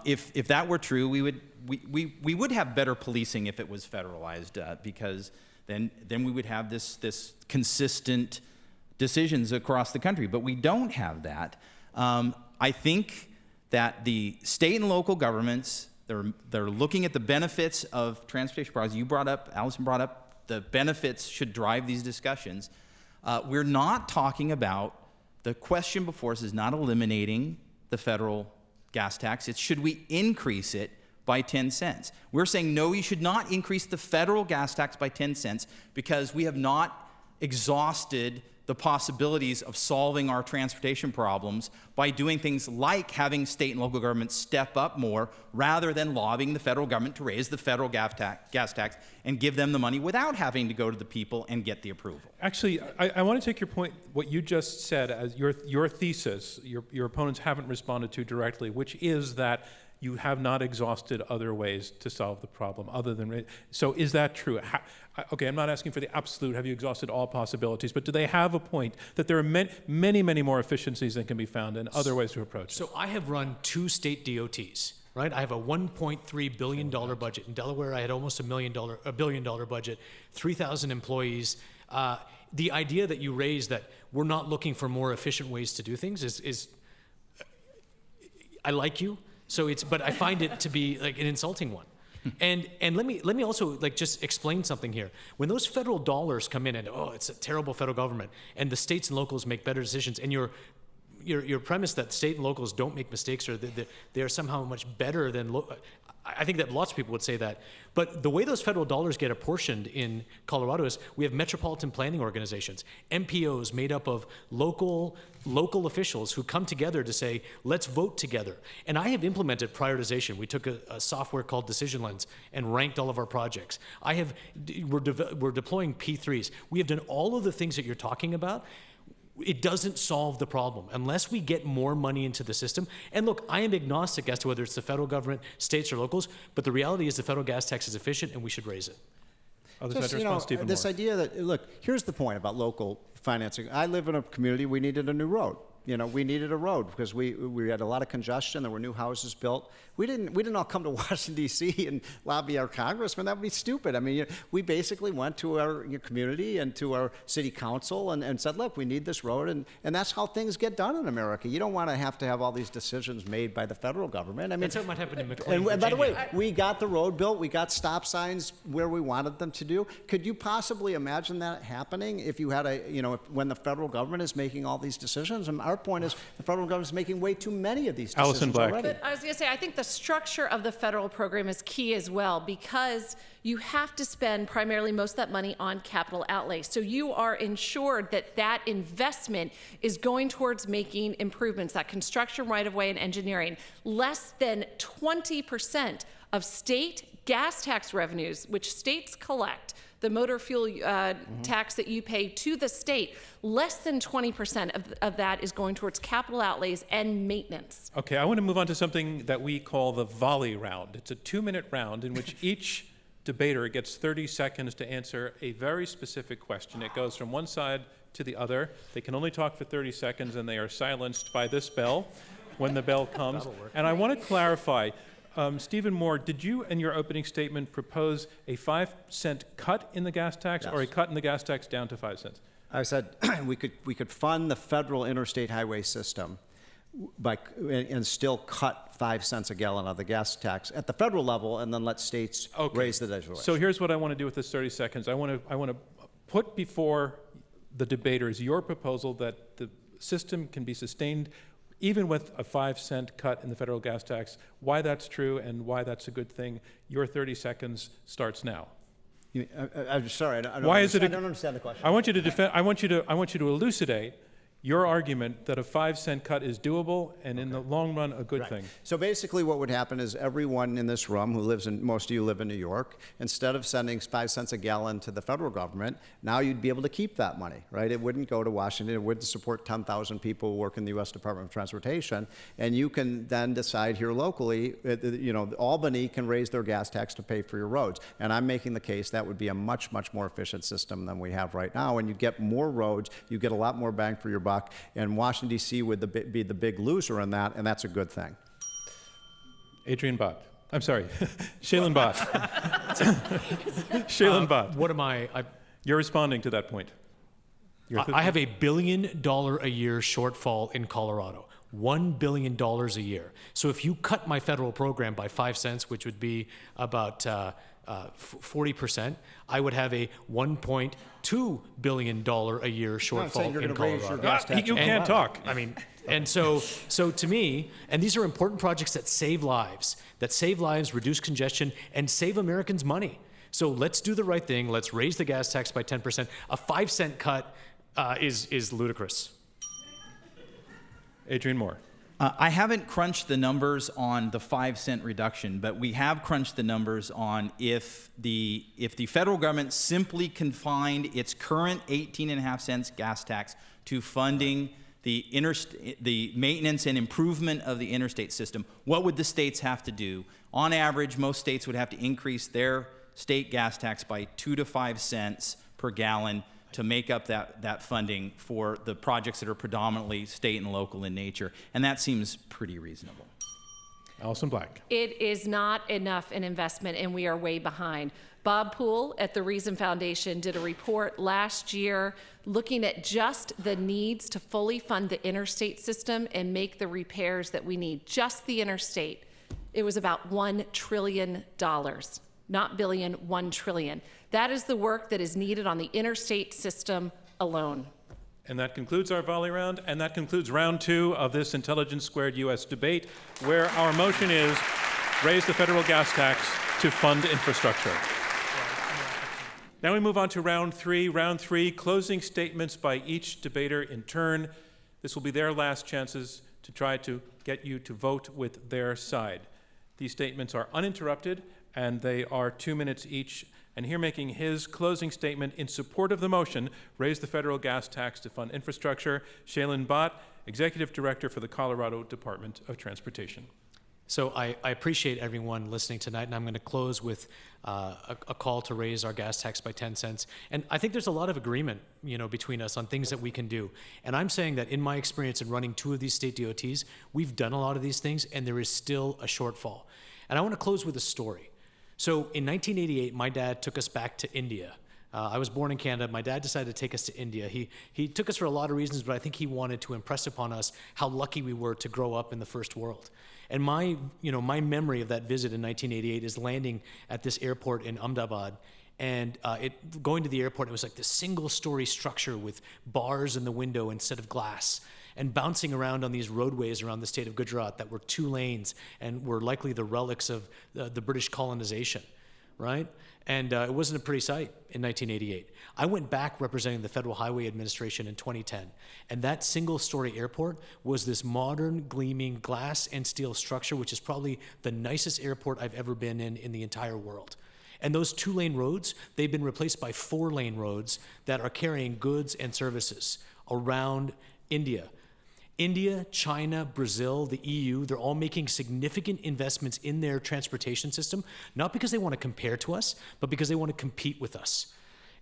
If that were true, we would have better policing if it was federalized, because then we would have this consistent decisions across the country. But we don't have that. I think that the state and local governments, they're looking at the benefits of transportation projects. Allison brought up the benefits should drive these discussions. We're not talking about, the question before us is not eliminating the federal gas tax. It's should we increase it by 10 cents. We're saying no, you should not increase the federal gas tax by 10 cents because we have not exhausted the possibilities of solving our transportation problems by doing things like having state and local governments step up more rather than lobbying the federal government to raise the federal gas tax and give them the money without having to go to the people and get the approval. Actually, I want to take your point, what you just said, as your thesis, your opponents haven't responded to directly, which is that you have not exhausted other ways to solve the problem other than, so is that true? Okay, I'm not asking for the absolute, have you exhausted all possibilities, but do they have a point that there are many, many more efficiencies that can be found and other ways to approach it? So I have run 2 state DOTs, right? I have a $1.3 billion budget. In Delaware, I had almost $1 billion budget, 3,000 employees. The idea that you raised that we're not looking for more efficient ways to do things is I like you. But I find it to be like an insulting one. And let me also just explain something here. When those federal dollars come in and it's a terrible federal government and the states and locals make better decisions, and your premise that state and locals don't make mistakes or they're somehow much better than I think that lots of people would say that. But the way those federal dollars get apportioned in Colorado is we have metropolitan planning organizations, MPOs made up of local officials who come together to say, let's vote together. And I have implemented prioritization. We took a software called Decision Lens and ranked all of our projects. We're deploying P3s. We have done all of the things that you're talking about. It doesn't solve the problem unless we get more money into the system. And look, I am agnostic as to whether it's the federal government, states, or locals, but the reality is the federal gas tax is efficient and we should raise it. This idea that, look, here's the point about local financing. I live in a community, we needed a new road. We needed a road because we had a lot of congestion. There were new houses built. We didn't all come to Washington, D.C. and lobby our congressman. That would be stupid. I mean, we basically went to our community and to our city council and said, look, we need this road. And that's how things get done in America. You don't want to have all these decisions made by the federal government. I mean, that's what might happen in McLean, and by the way, Virginia. we got the road built. We got stop signs where we wanted them to do. Could you possibly imagine that happening if you had when the federal government is making all these decisions? And our point is the federal government is making way too many of these decisions Allison Black. already. But I was going to say, I think the structure of the federal program is key as well because you have to spend primarily most of that money on capital outlay. So you are ensured that that investment is going towards making improvements, that construction right-of-way and engineering. Less than 20% of state gas tax revenues, which states collect the motor fuel tax that you pay to the state, less than 20% of that is going towards capital outlays and maintenance. Okay, I want to move on to something that we call the Volley round. It's a 2-minute round in which each debater gets 30 seconds to answer a very specific question. It goes from one side to the other. They can only talk for 30 seconds, and they are silenced by this bell when the bell comes. And I want to clarify, Stephen Moore, did you in your opening statement propose a 5-cent cut in the gas tax or a cut in the gas tax down to 5 cents? I said we could fund the federal interstate highway system and still cut 5 cents a gallon of the gas tax at the federal level, and then let states raise the legislation. So here's what I want to do with this 30 seconds. I want to put before the debaters your proposal that the system can be sustained even with a 5-cent cut in the federal gas tax. Why that's true and why that's a good thing. Your 30 seconds starts now. I'm sorry. I don't understand the question. I want you to defend. I want you to elucidate your argument that a 5-cent cut is doable and in the long run a good thing. So basically what would happen is everyone in this room who lives in, most of you live in New York, instead of sending 5 cents a gallon to the federal government, now you'd be able to keep that money, right? It wouldn't go to Washington. It wouldn't support 10,000 people who work in the U.S. Department of Transportation. And you can then decide here locally, Albany can raise their gas tax to pay for your roads. And I'm making the case that would be a much, much more efficient system than we have right now. And you get more roads, you get a lot more bang for your buck. And Washington, D.C. would be the big loser in that, and that's a good thing. Adrian Bott. I'm sorry, Shaylin Bott. Shaylin Bott. What am I? You're responding to that point. I have $1 billion a year shortfall in Colorado. $1 billion a year. So if you cut my federal program by 5 cents, which would be about 40%, I would have a $1.2 billion a year shortfall in Colorado. You can't talk. I mean, and so to me, and these are important projects that save lives, reduce congestion, and save Americans money. So let's do the right thing. Let's raise the gas tax by 10%. A 5-cent cut is ludicrous. Adrian Moore. I haven't crunched the numbers on the 5-cent reduction, but we have crunched the numbers on if the federal government simply confined its current 18.5 cents gas tax to funding the maintenance and improvement of the interstate system, what would the states have to do? On average, most states would have to increase their state gas tax by 2 to 5 cents per gallon to make up that funding for the projects that are predominantly state and local in nature. And that seems pretty reasonable. Alison Black. It is not enough an investment, and we are way behind. Bob Poole at the Reason Foundation did a report last year looking at just the needs to fully fund the interstate system and make the repairs that we need, just the interstate. It was about $1 trillion, not billion, 1 trillion. That is the work that is needed on the interstate system alone. And that concludes our volley round, and that concludes round 2 of this Intelligence Squared U.S. debate, where our motion is raise the federal gas tax to fund infrastructure. Now we move on to round 3. Round 3, closing statements by each debater in turn. This will be their last chances to try to get you to vote with their side. These statements are uninterrupted, and they are 2 minutes each. And here making his closing statement in support of the motion, raise the federal gas tax to fund infrastructure, Shaylin Bott, Executive Director for the Colorado Department of Transportation. So I appreciate everyone listening tonight, and I'm going to close with a call to raise our gas tax by 10 cents. And I think there's a lot of agreement, between us on things that we can do. And I'm saying that in my experience in running 2 of these state DOTs, we've done a lot of these things, and there is still a shortfall. And I want to close with a story. So in 1988, my dad took us back to India. I was born in Canada. My dad decided to take us to India. He took us for a lot of reasons, but I think he wanted to impress upon us how lucky we were to grow up in the first world. And my memory of that visit in 1988 is landing at this airport in Ahmedabad, and going to the airport, it was like this single-story structure with bars in the window instead of glass, and bouncing around on these roadways around the state of Gujarat that were 2 lanes and were likely the relics of the British colonization, right? And it wasn't a pretty sight in 1988. I went back representing the Federal Highway Administration in 2010, and that single-story airport was this modern, gleaming glass and steel structure, which is probably the nicest airport I've ever been in the entire world. And those 2-lane roads, they've been replaced by 4-lane roads that are carrying goods and services around India. India, China, Brazil, the EU, they're all making significant investments in their transportation system, not because they want to compare to us, but because they want to compete with us.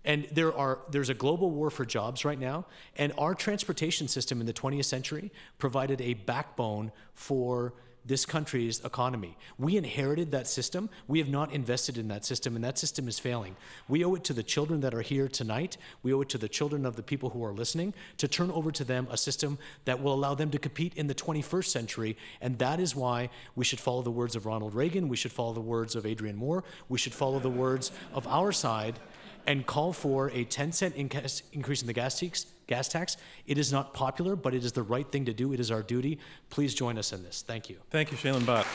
And there's a global war for jobs right now, and our transportation system in the 20th century provided a backbone for this country's economy. We inherited that system. We have not invested in that system, and that system is failing. We owe it to the children that are here tonight. We owe it to the children of the people who are listening to turn over to them a system that will allow them to compete in the 21st century, and that is why we should follow the words of Ronald Reagan. We should follow the words of Adrian Moore. We should follow the words of our side and call for a 10-cent increase in the gas tax. It is not popular, but it is the right thing to do. It is our duty. Please join us in this. Thank you. Thank you, Shailen Bhatt.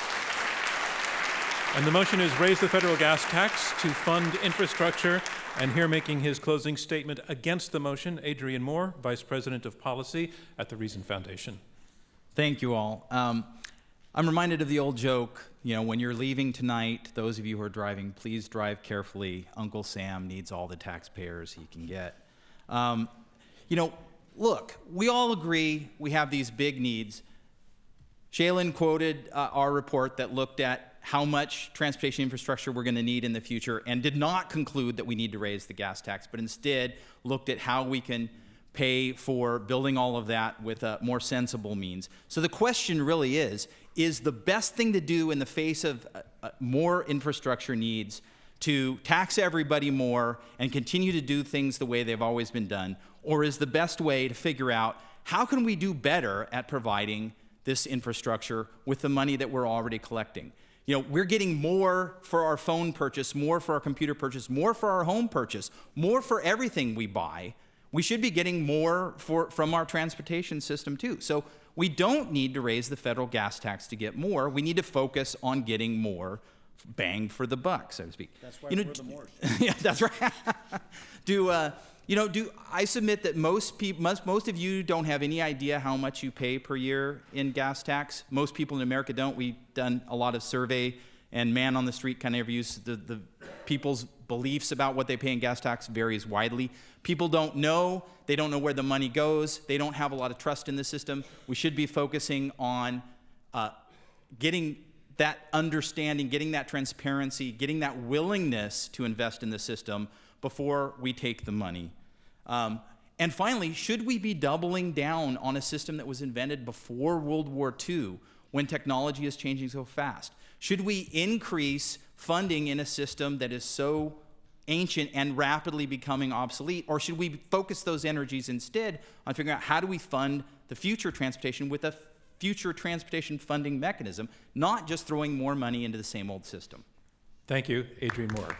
And the motion is raise the federal gas tax to fund infrastructure. And here making his closing statement against the motion, Adrian Moore, Vice President of Policy at the Reason Foundation. Thank you all. I'm reminded of the old joke, when you're leaving tonight, those of you who are driving, please drive carefully. Uncle Sam needs all the taxpayers he can get. Look, we all agree we have these big needs. Shailen quoted our report that looked at how much transportation infrastructure we're going to need in the future and did not conclude that we need to raise the gas tax, but instead looked at how we can pay for building all of that with more sensible means. So the question really is the best thing to do in the face of more infrastructure needs to tax everybody more and continue to do things the way they've always been done, or is the best way to figure out how can we do better at providing this infrastructure with the money that we're already collecting? We're getting more for our phone purchase, more for our computer purchase, more for our home purchase, more for everything we buy. We should be getting more from our transportation system too. So we don't need to raise the federal gas tax to get more. We need to focus on getting more bang for the buck, so to speak. That's why we're the more. Yeah, that's right. I submit that most of you don't have any idea how much you pay per year in gas tax. Most people in America don't. We've done a lot of survey and man on the street kind of interviews. The people's beliefs about what they pay in gas tax varies widely. People don't know. They don't know where the money goes. They don't have a lot of trust in the system. We should be focusing on getting that understanding, getting that transparency, getting that willingness to invest in the system before we take the money. And finally, should we be doubling down on a system that was invented before World War II when technology is changing so fast? Should we increase funding in a system that is so ancient and rapidly becoming obsolete? Or should we focus those energies instead on figuring out how do we fund the future transportation with a future transportation funding mechanism, not just throwing more money into the same old system? Thank you, Adrian Moore.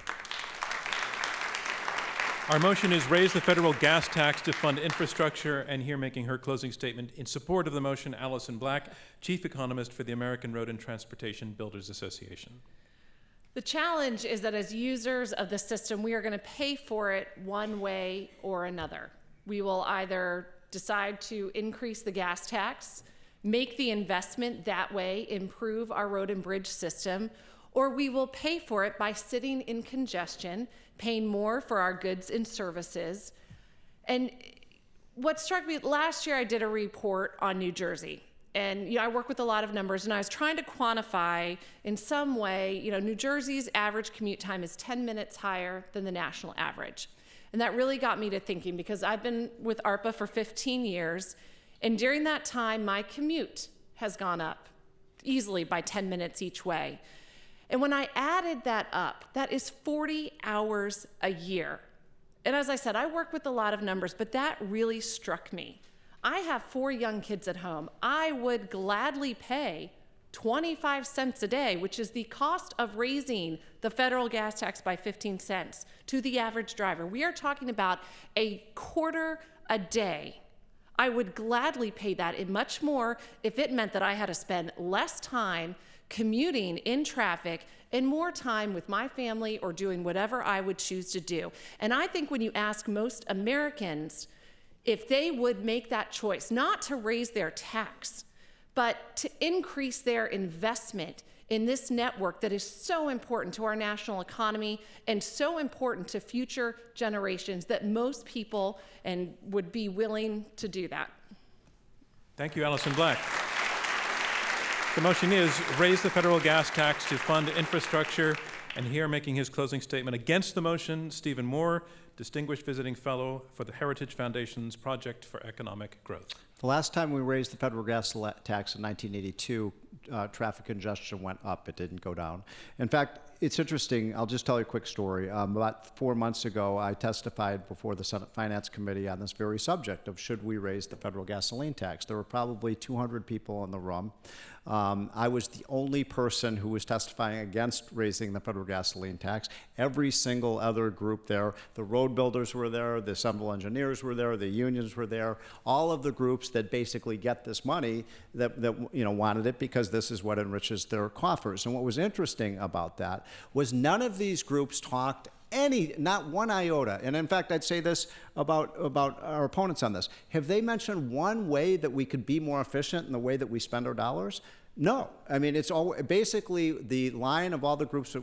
Our motion is raise the federal gas tax to fund infrastructure, and here making her closing statement in support of the motion, Allison Black, Chief Economist for the American Road and Transportation Builders Association. The challenge is that as users of the system, we are going to pay for it one way or another. We will either decide to increase the gas tax, make the investment that way, improve our road and bridge system, or we will pay for it by sitting in congestion, paying more for our goods and services. And what struck me, last year I did a report on New Jersey. And I work with a lot of numbers, and I was trying to quantify in some way, New Jersey's average commute time is 10 minutes higher than the national average. And that really got me to thinking, because I've been with ARPA for 15 years, and during that time, my commute has gone up easily by 10 minutes each way. And when I added that up, that is 40 hours a year. And as I said, I work with a lot of numbers, but that really struck me. I have 4 young kids at home. I would gladly pay 25 cents a day, which is the cost of raising the federal gas tax by 15 cents to the average driver. We are talking about a quarter a day. I would gladly pay that and much more if it meant that I had to spend less time commuting in traffic and more time with my family or doing whatever I would choose to do. And I think when you ask most Americans if they would make that choice, not to raise their tax, but to increase their investment in this network that is so important to our national economy and so important to future generations that most people and would be willing to do that. Thank you, Alison Black. The motion is raise the federal gas tax to fund infrastructure. And here making his closing statement against the motion, Stephen Moore, Distinguished Visiting Fellow for the Heritage Foundation's Project for Economic Growth. The last time we raised the federal gas tax in 1982, traffic congestion went up. It didn't go down. In fact, it's interesting. I'll just tell you a quick story. About 4 months ago, I testified before the Senate Finance Committee on this very subject of should we raise the federal gasoline tax. There were probably 200 people in the room. I was the only person who was testifying against raising the federal gasoline tax. Every single other group there, the road builders were there, the civil engineers were there, the unions were there, all of the groups that basically get this money that wanted it because this is what enriches their coffers. And what was interesting about that was none of these groups talked not one iota. And in fact, I'd say this about our opponents on this. Have they mentioned one way that we could be more efficient in the way that we spend our dollars? No. I mean, it's all basically the line of all the groups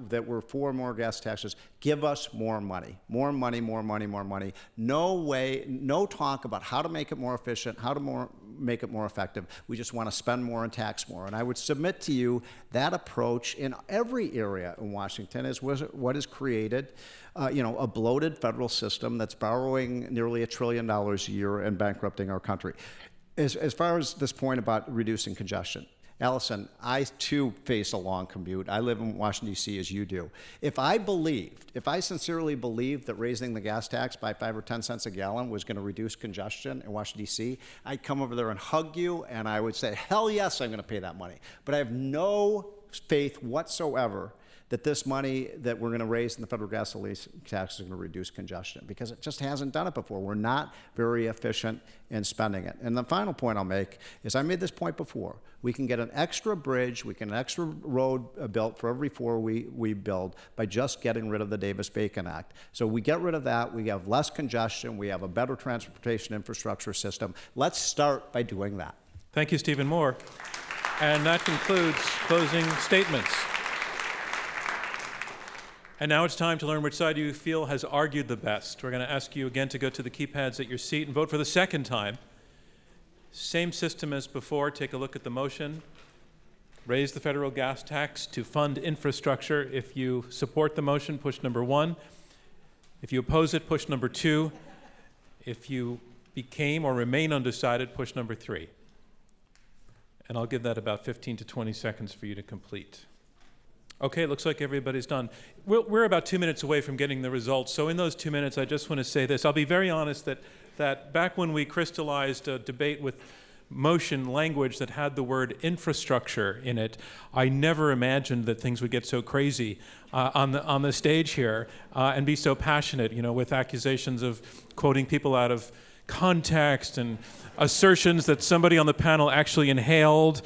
that were for more gas taxes, give us more money. More money, more money, more money. No way, no talk about how to make it more efficient, how to make it more effective. We just want to spend more and tax more. And I would submit to you that approach in every area in Washington is what has created a bloated federal system that's borrowing nearly $1 trillion a year and bankrupting our country. As far as this point about reducing congestion, Allison, I too face a long commute. I live in Washington, D.C. as you do. If I sincerely believed that raising the gas tax by 5 or 10 cents a gallon was going to reduce congestion in Washington, D.C., I'd come over there and hug you, and I would say, hell yes, I'm going to pay that money. But I have no faith whatsoever that this money that we're going to raise in the federal gasoline tax is going to reduce congestion because it just hasn't done it before. We're not very efficient in spending it. And the final point I'll make is I made this point before. We can get an extra bridge, we can an extra road built for every 4 we build by just getting rid of the Davis-Bacon Act. So we get rid of that, we have less congestion, we have a better transportation infrastructure system. Let's start by doing that. Thank you, Stephen Moore. And that concludes closing statements. And now it's time to learn which side you feel has argued the best. We're going to ask you again to go to the keypads at your seat and vote for the second time. Same system as before. Take a look at the motion. Raise the federal gas tax to fund infrastructure. If you support the motion, push number 1. If you oppose it, push number 2. If you became or remain undecided, push number 3. And I'll give that about 15 to 20 seconds for you to complete. Okay, it looks like everybody's done. We're about 2 minutes away from getting the results, so in those 2 minutes, I just want to say this. I'll be very honest that back when we crystallized a debate with motion language that had the word infrastructure in it, I never imagined that things would get so crazy on the stage here and be so passionate, with accusations of quoting people out of context and assertions that somebody on the panel actually inhaled.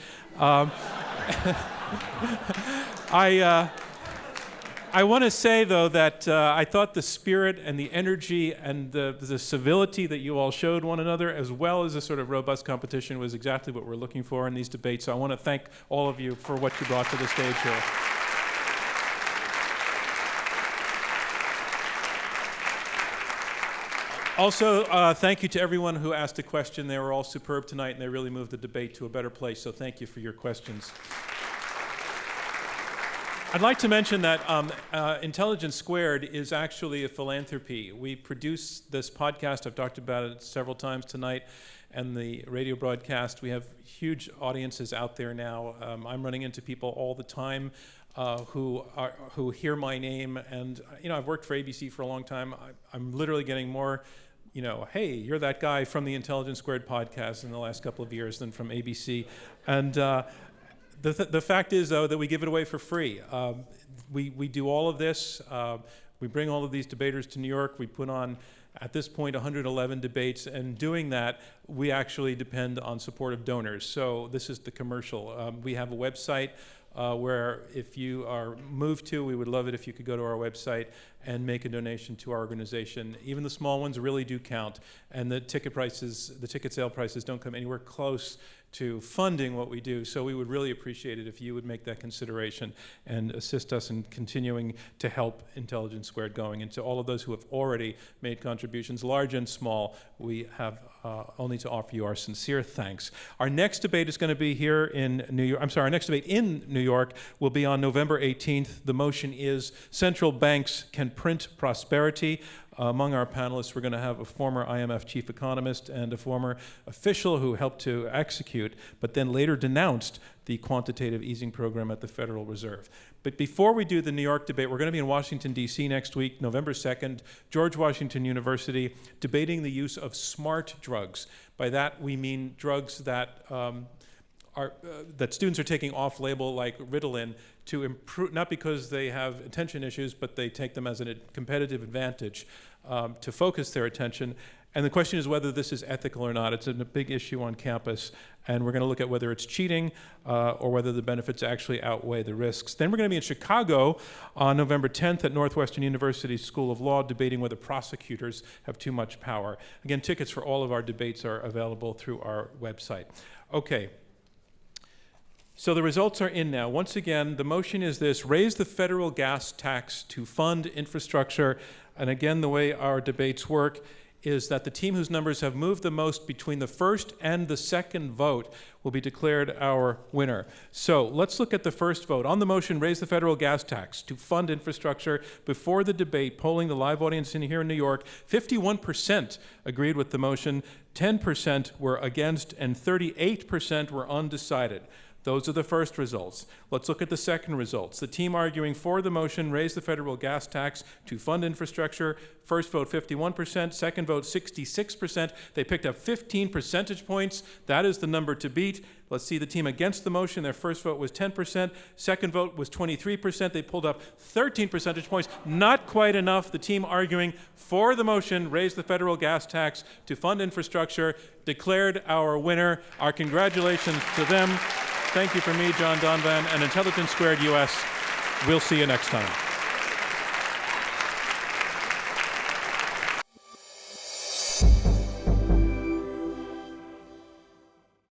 I want to say, though, that I thought the spirit and the energy and the civility that you all showed one another, as well as a sort of robust competition, was exactly what we're looking for in these debates. So I want to thank all of you for what you brought to the stage here. Also, thank you to everyone who asked a question. They were all superb tonight, and they really moved the debate to a better place. So thank you for your questions. I'd like to mention that Intelligence Squared is actually a philanthropy. We produce this podcast. I've talked about it several times tonight, and the radio broadcast. We have huge audiences out there now. I'm running into people all the time who hear my name, and I've worked for ABC for a long time. I'm literally getting more, hey, you're that guy from the Intelligence Squared podcast in the last couple of years than from ABC, and. The fact is, though, that we give it away for free. We do all of this. We bring all of these debaters to New York. We put on, at this point, 111 debates. And doing that, we actually depend on support of donors. So this is the commercial. We have a website where if you are moved to, we would love it if you could go to our website and make a donation to our organization. Even the small ones really do count. And the ticket sale prices don't come anywhere close to funding what we do. So we would really appreciate it if you would make that consideration and assist us in continuing to help Intelligence Squared going. And to all of those who have already made contributions, large and small, we have only to offer you our sincere thanks. Our next debate is going to be here in New York. I'm sorry, our next debate in New York will be on November 18th. The motion is Central Banks Can Print Prosperity. Among our panelists, we're going to have a former IMF chief economist and a former official who helped to execute, but then later denounced the quantitative easing program at the Federal Reserve. But before we do the New York debate, we're going to be in Washington, D.C. next week, November 2nd, George Washington University, debating the use of smart drugs. By that, we mean drugs that that students are taking off-label, like Ritalin, to improve, not because they have attention issues, but they take them as a competitive advantage to focus their attention. And the question is whether this is ethical or not. It's a big issue on campus, and we're going to look at whether it's cheating or whether the benefits actually outweigh the risks. Then we're going to be in Chicago on November 10th at Northwestern University School of Law, debating whether prosecutors have too much power. Again, tickets for all of our debates are available through our website. Okay. So the results are in now. Once again, the motion is this: raise the federal gas tax to fund infrastructure. And again, the way our debates work is that the team whose numbers have moved the most between the first and the second vote will be declared our winner. So let's look at the first vote. On the motion, raise the federal gas tax to fund infrastructure, before the debate, polling the live audience here in New York, 51% agreed with the motion, 10% were against, and 38% were undecided. Those are the first results. Let's look at the second results. The team arguing for the motion, raise the federal gas tax to fund infrastructure, first vote 51%, second vote 66%. They picked up 15 percentage points. That is the number to beat. Let's see the team against the motion. Their first vote was 10%, second vote was 23%. They pulled up 13 percentage points. Not quite enough. The team arguing for the motion, raise the federal gas tax to fund infrastructure, declared our winner. Our congratulations to them. Thank you from me, John Donvan, and Intelligence Squared US. We'll see you next time.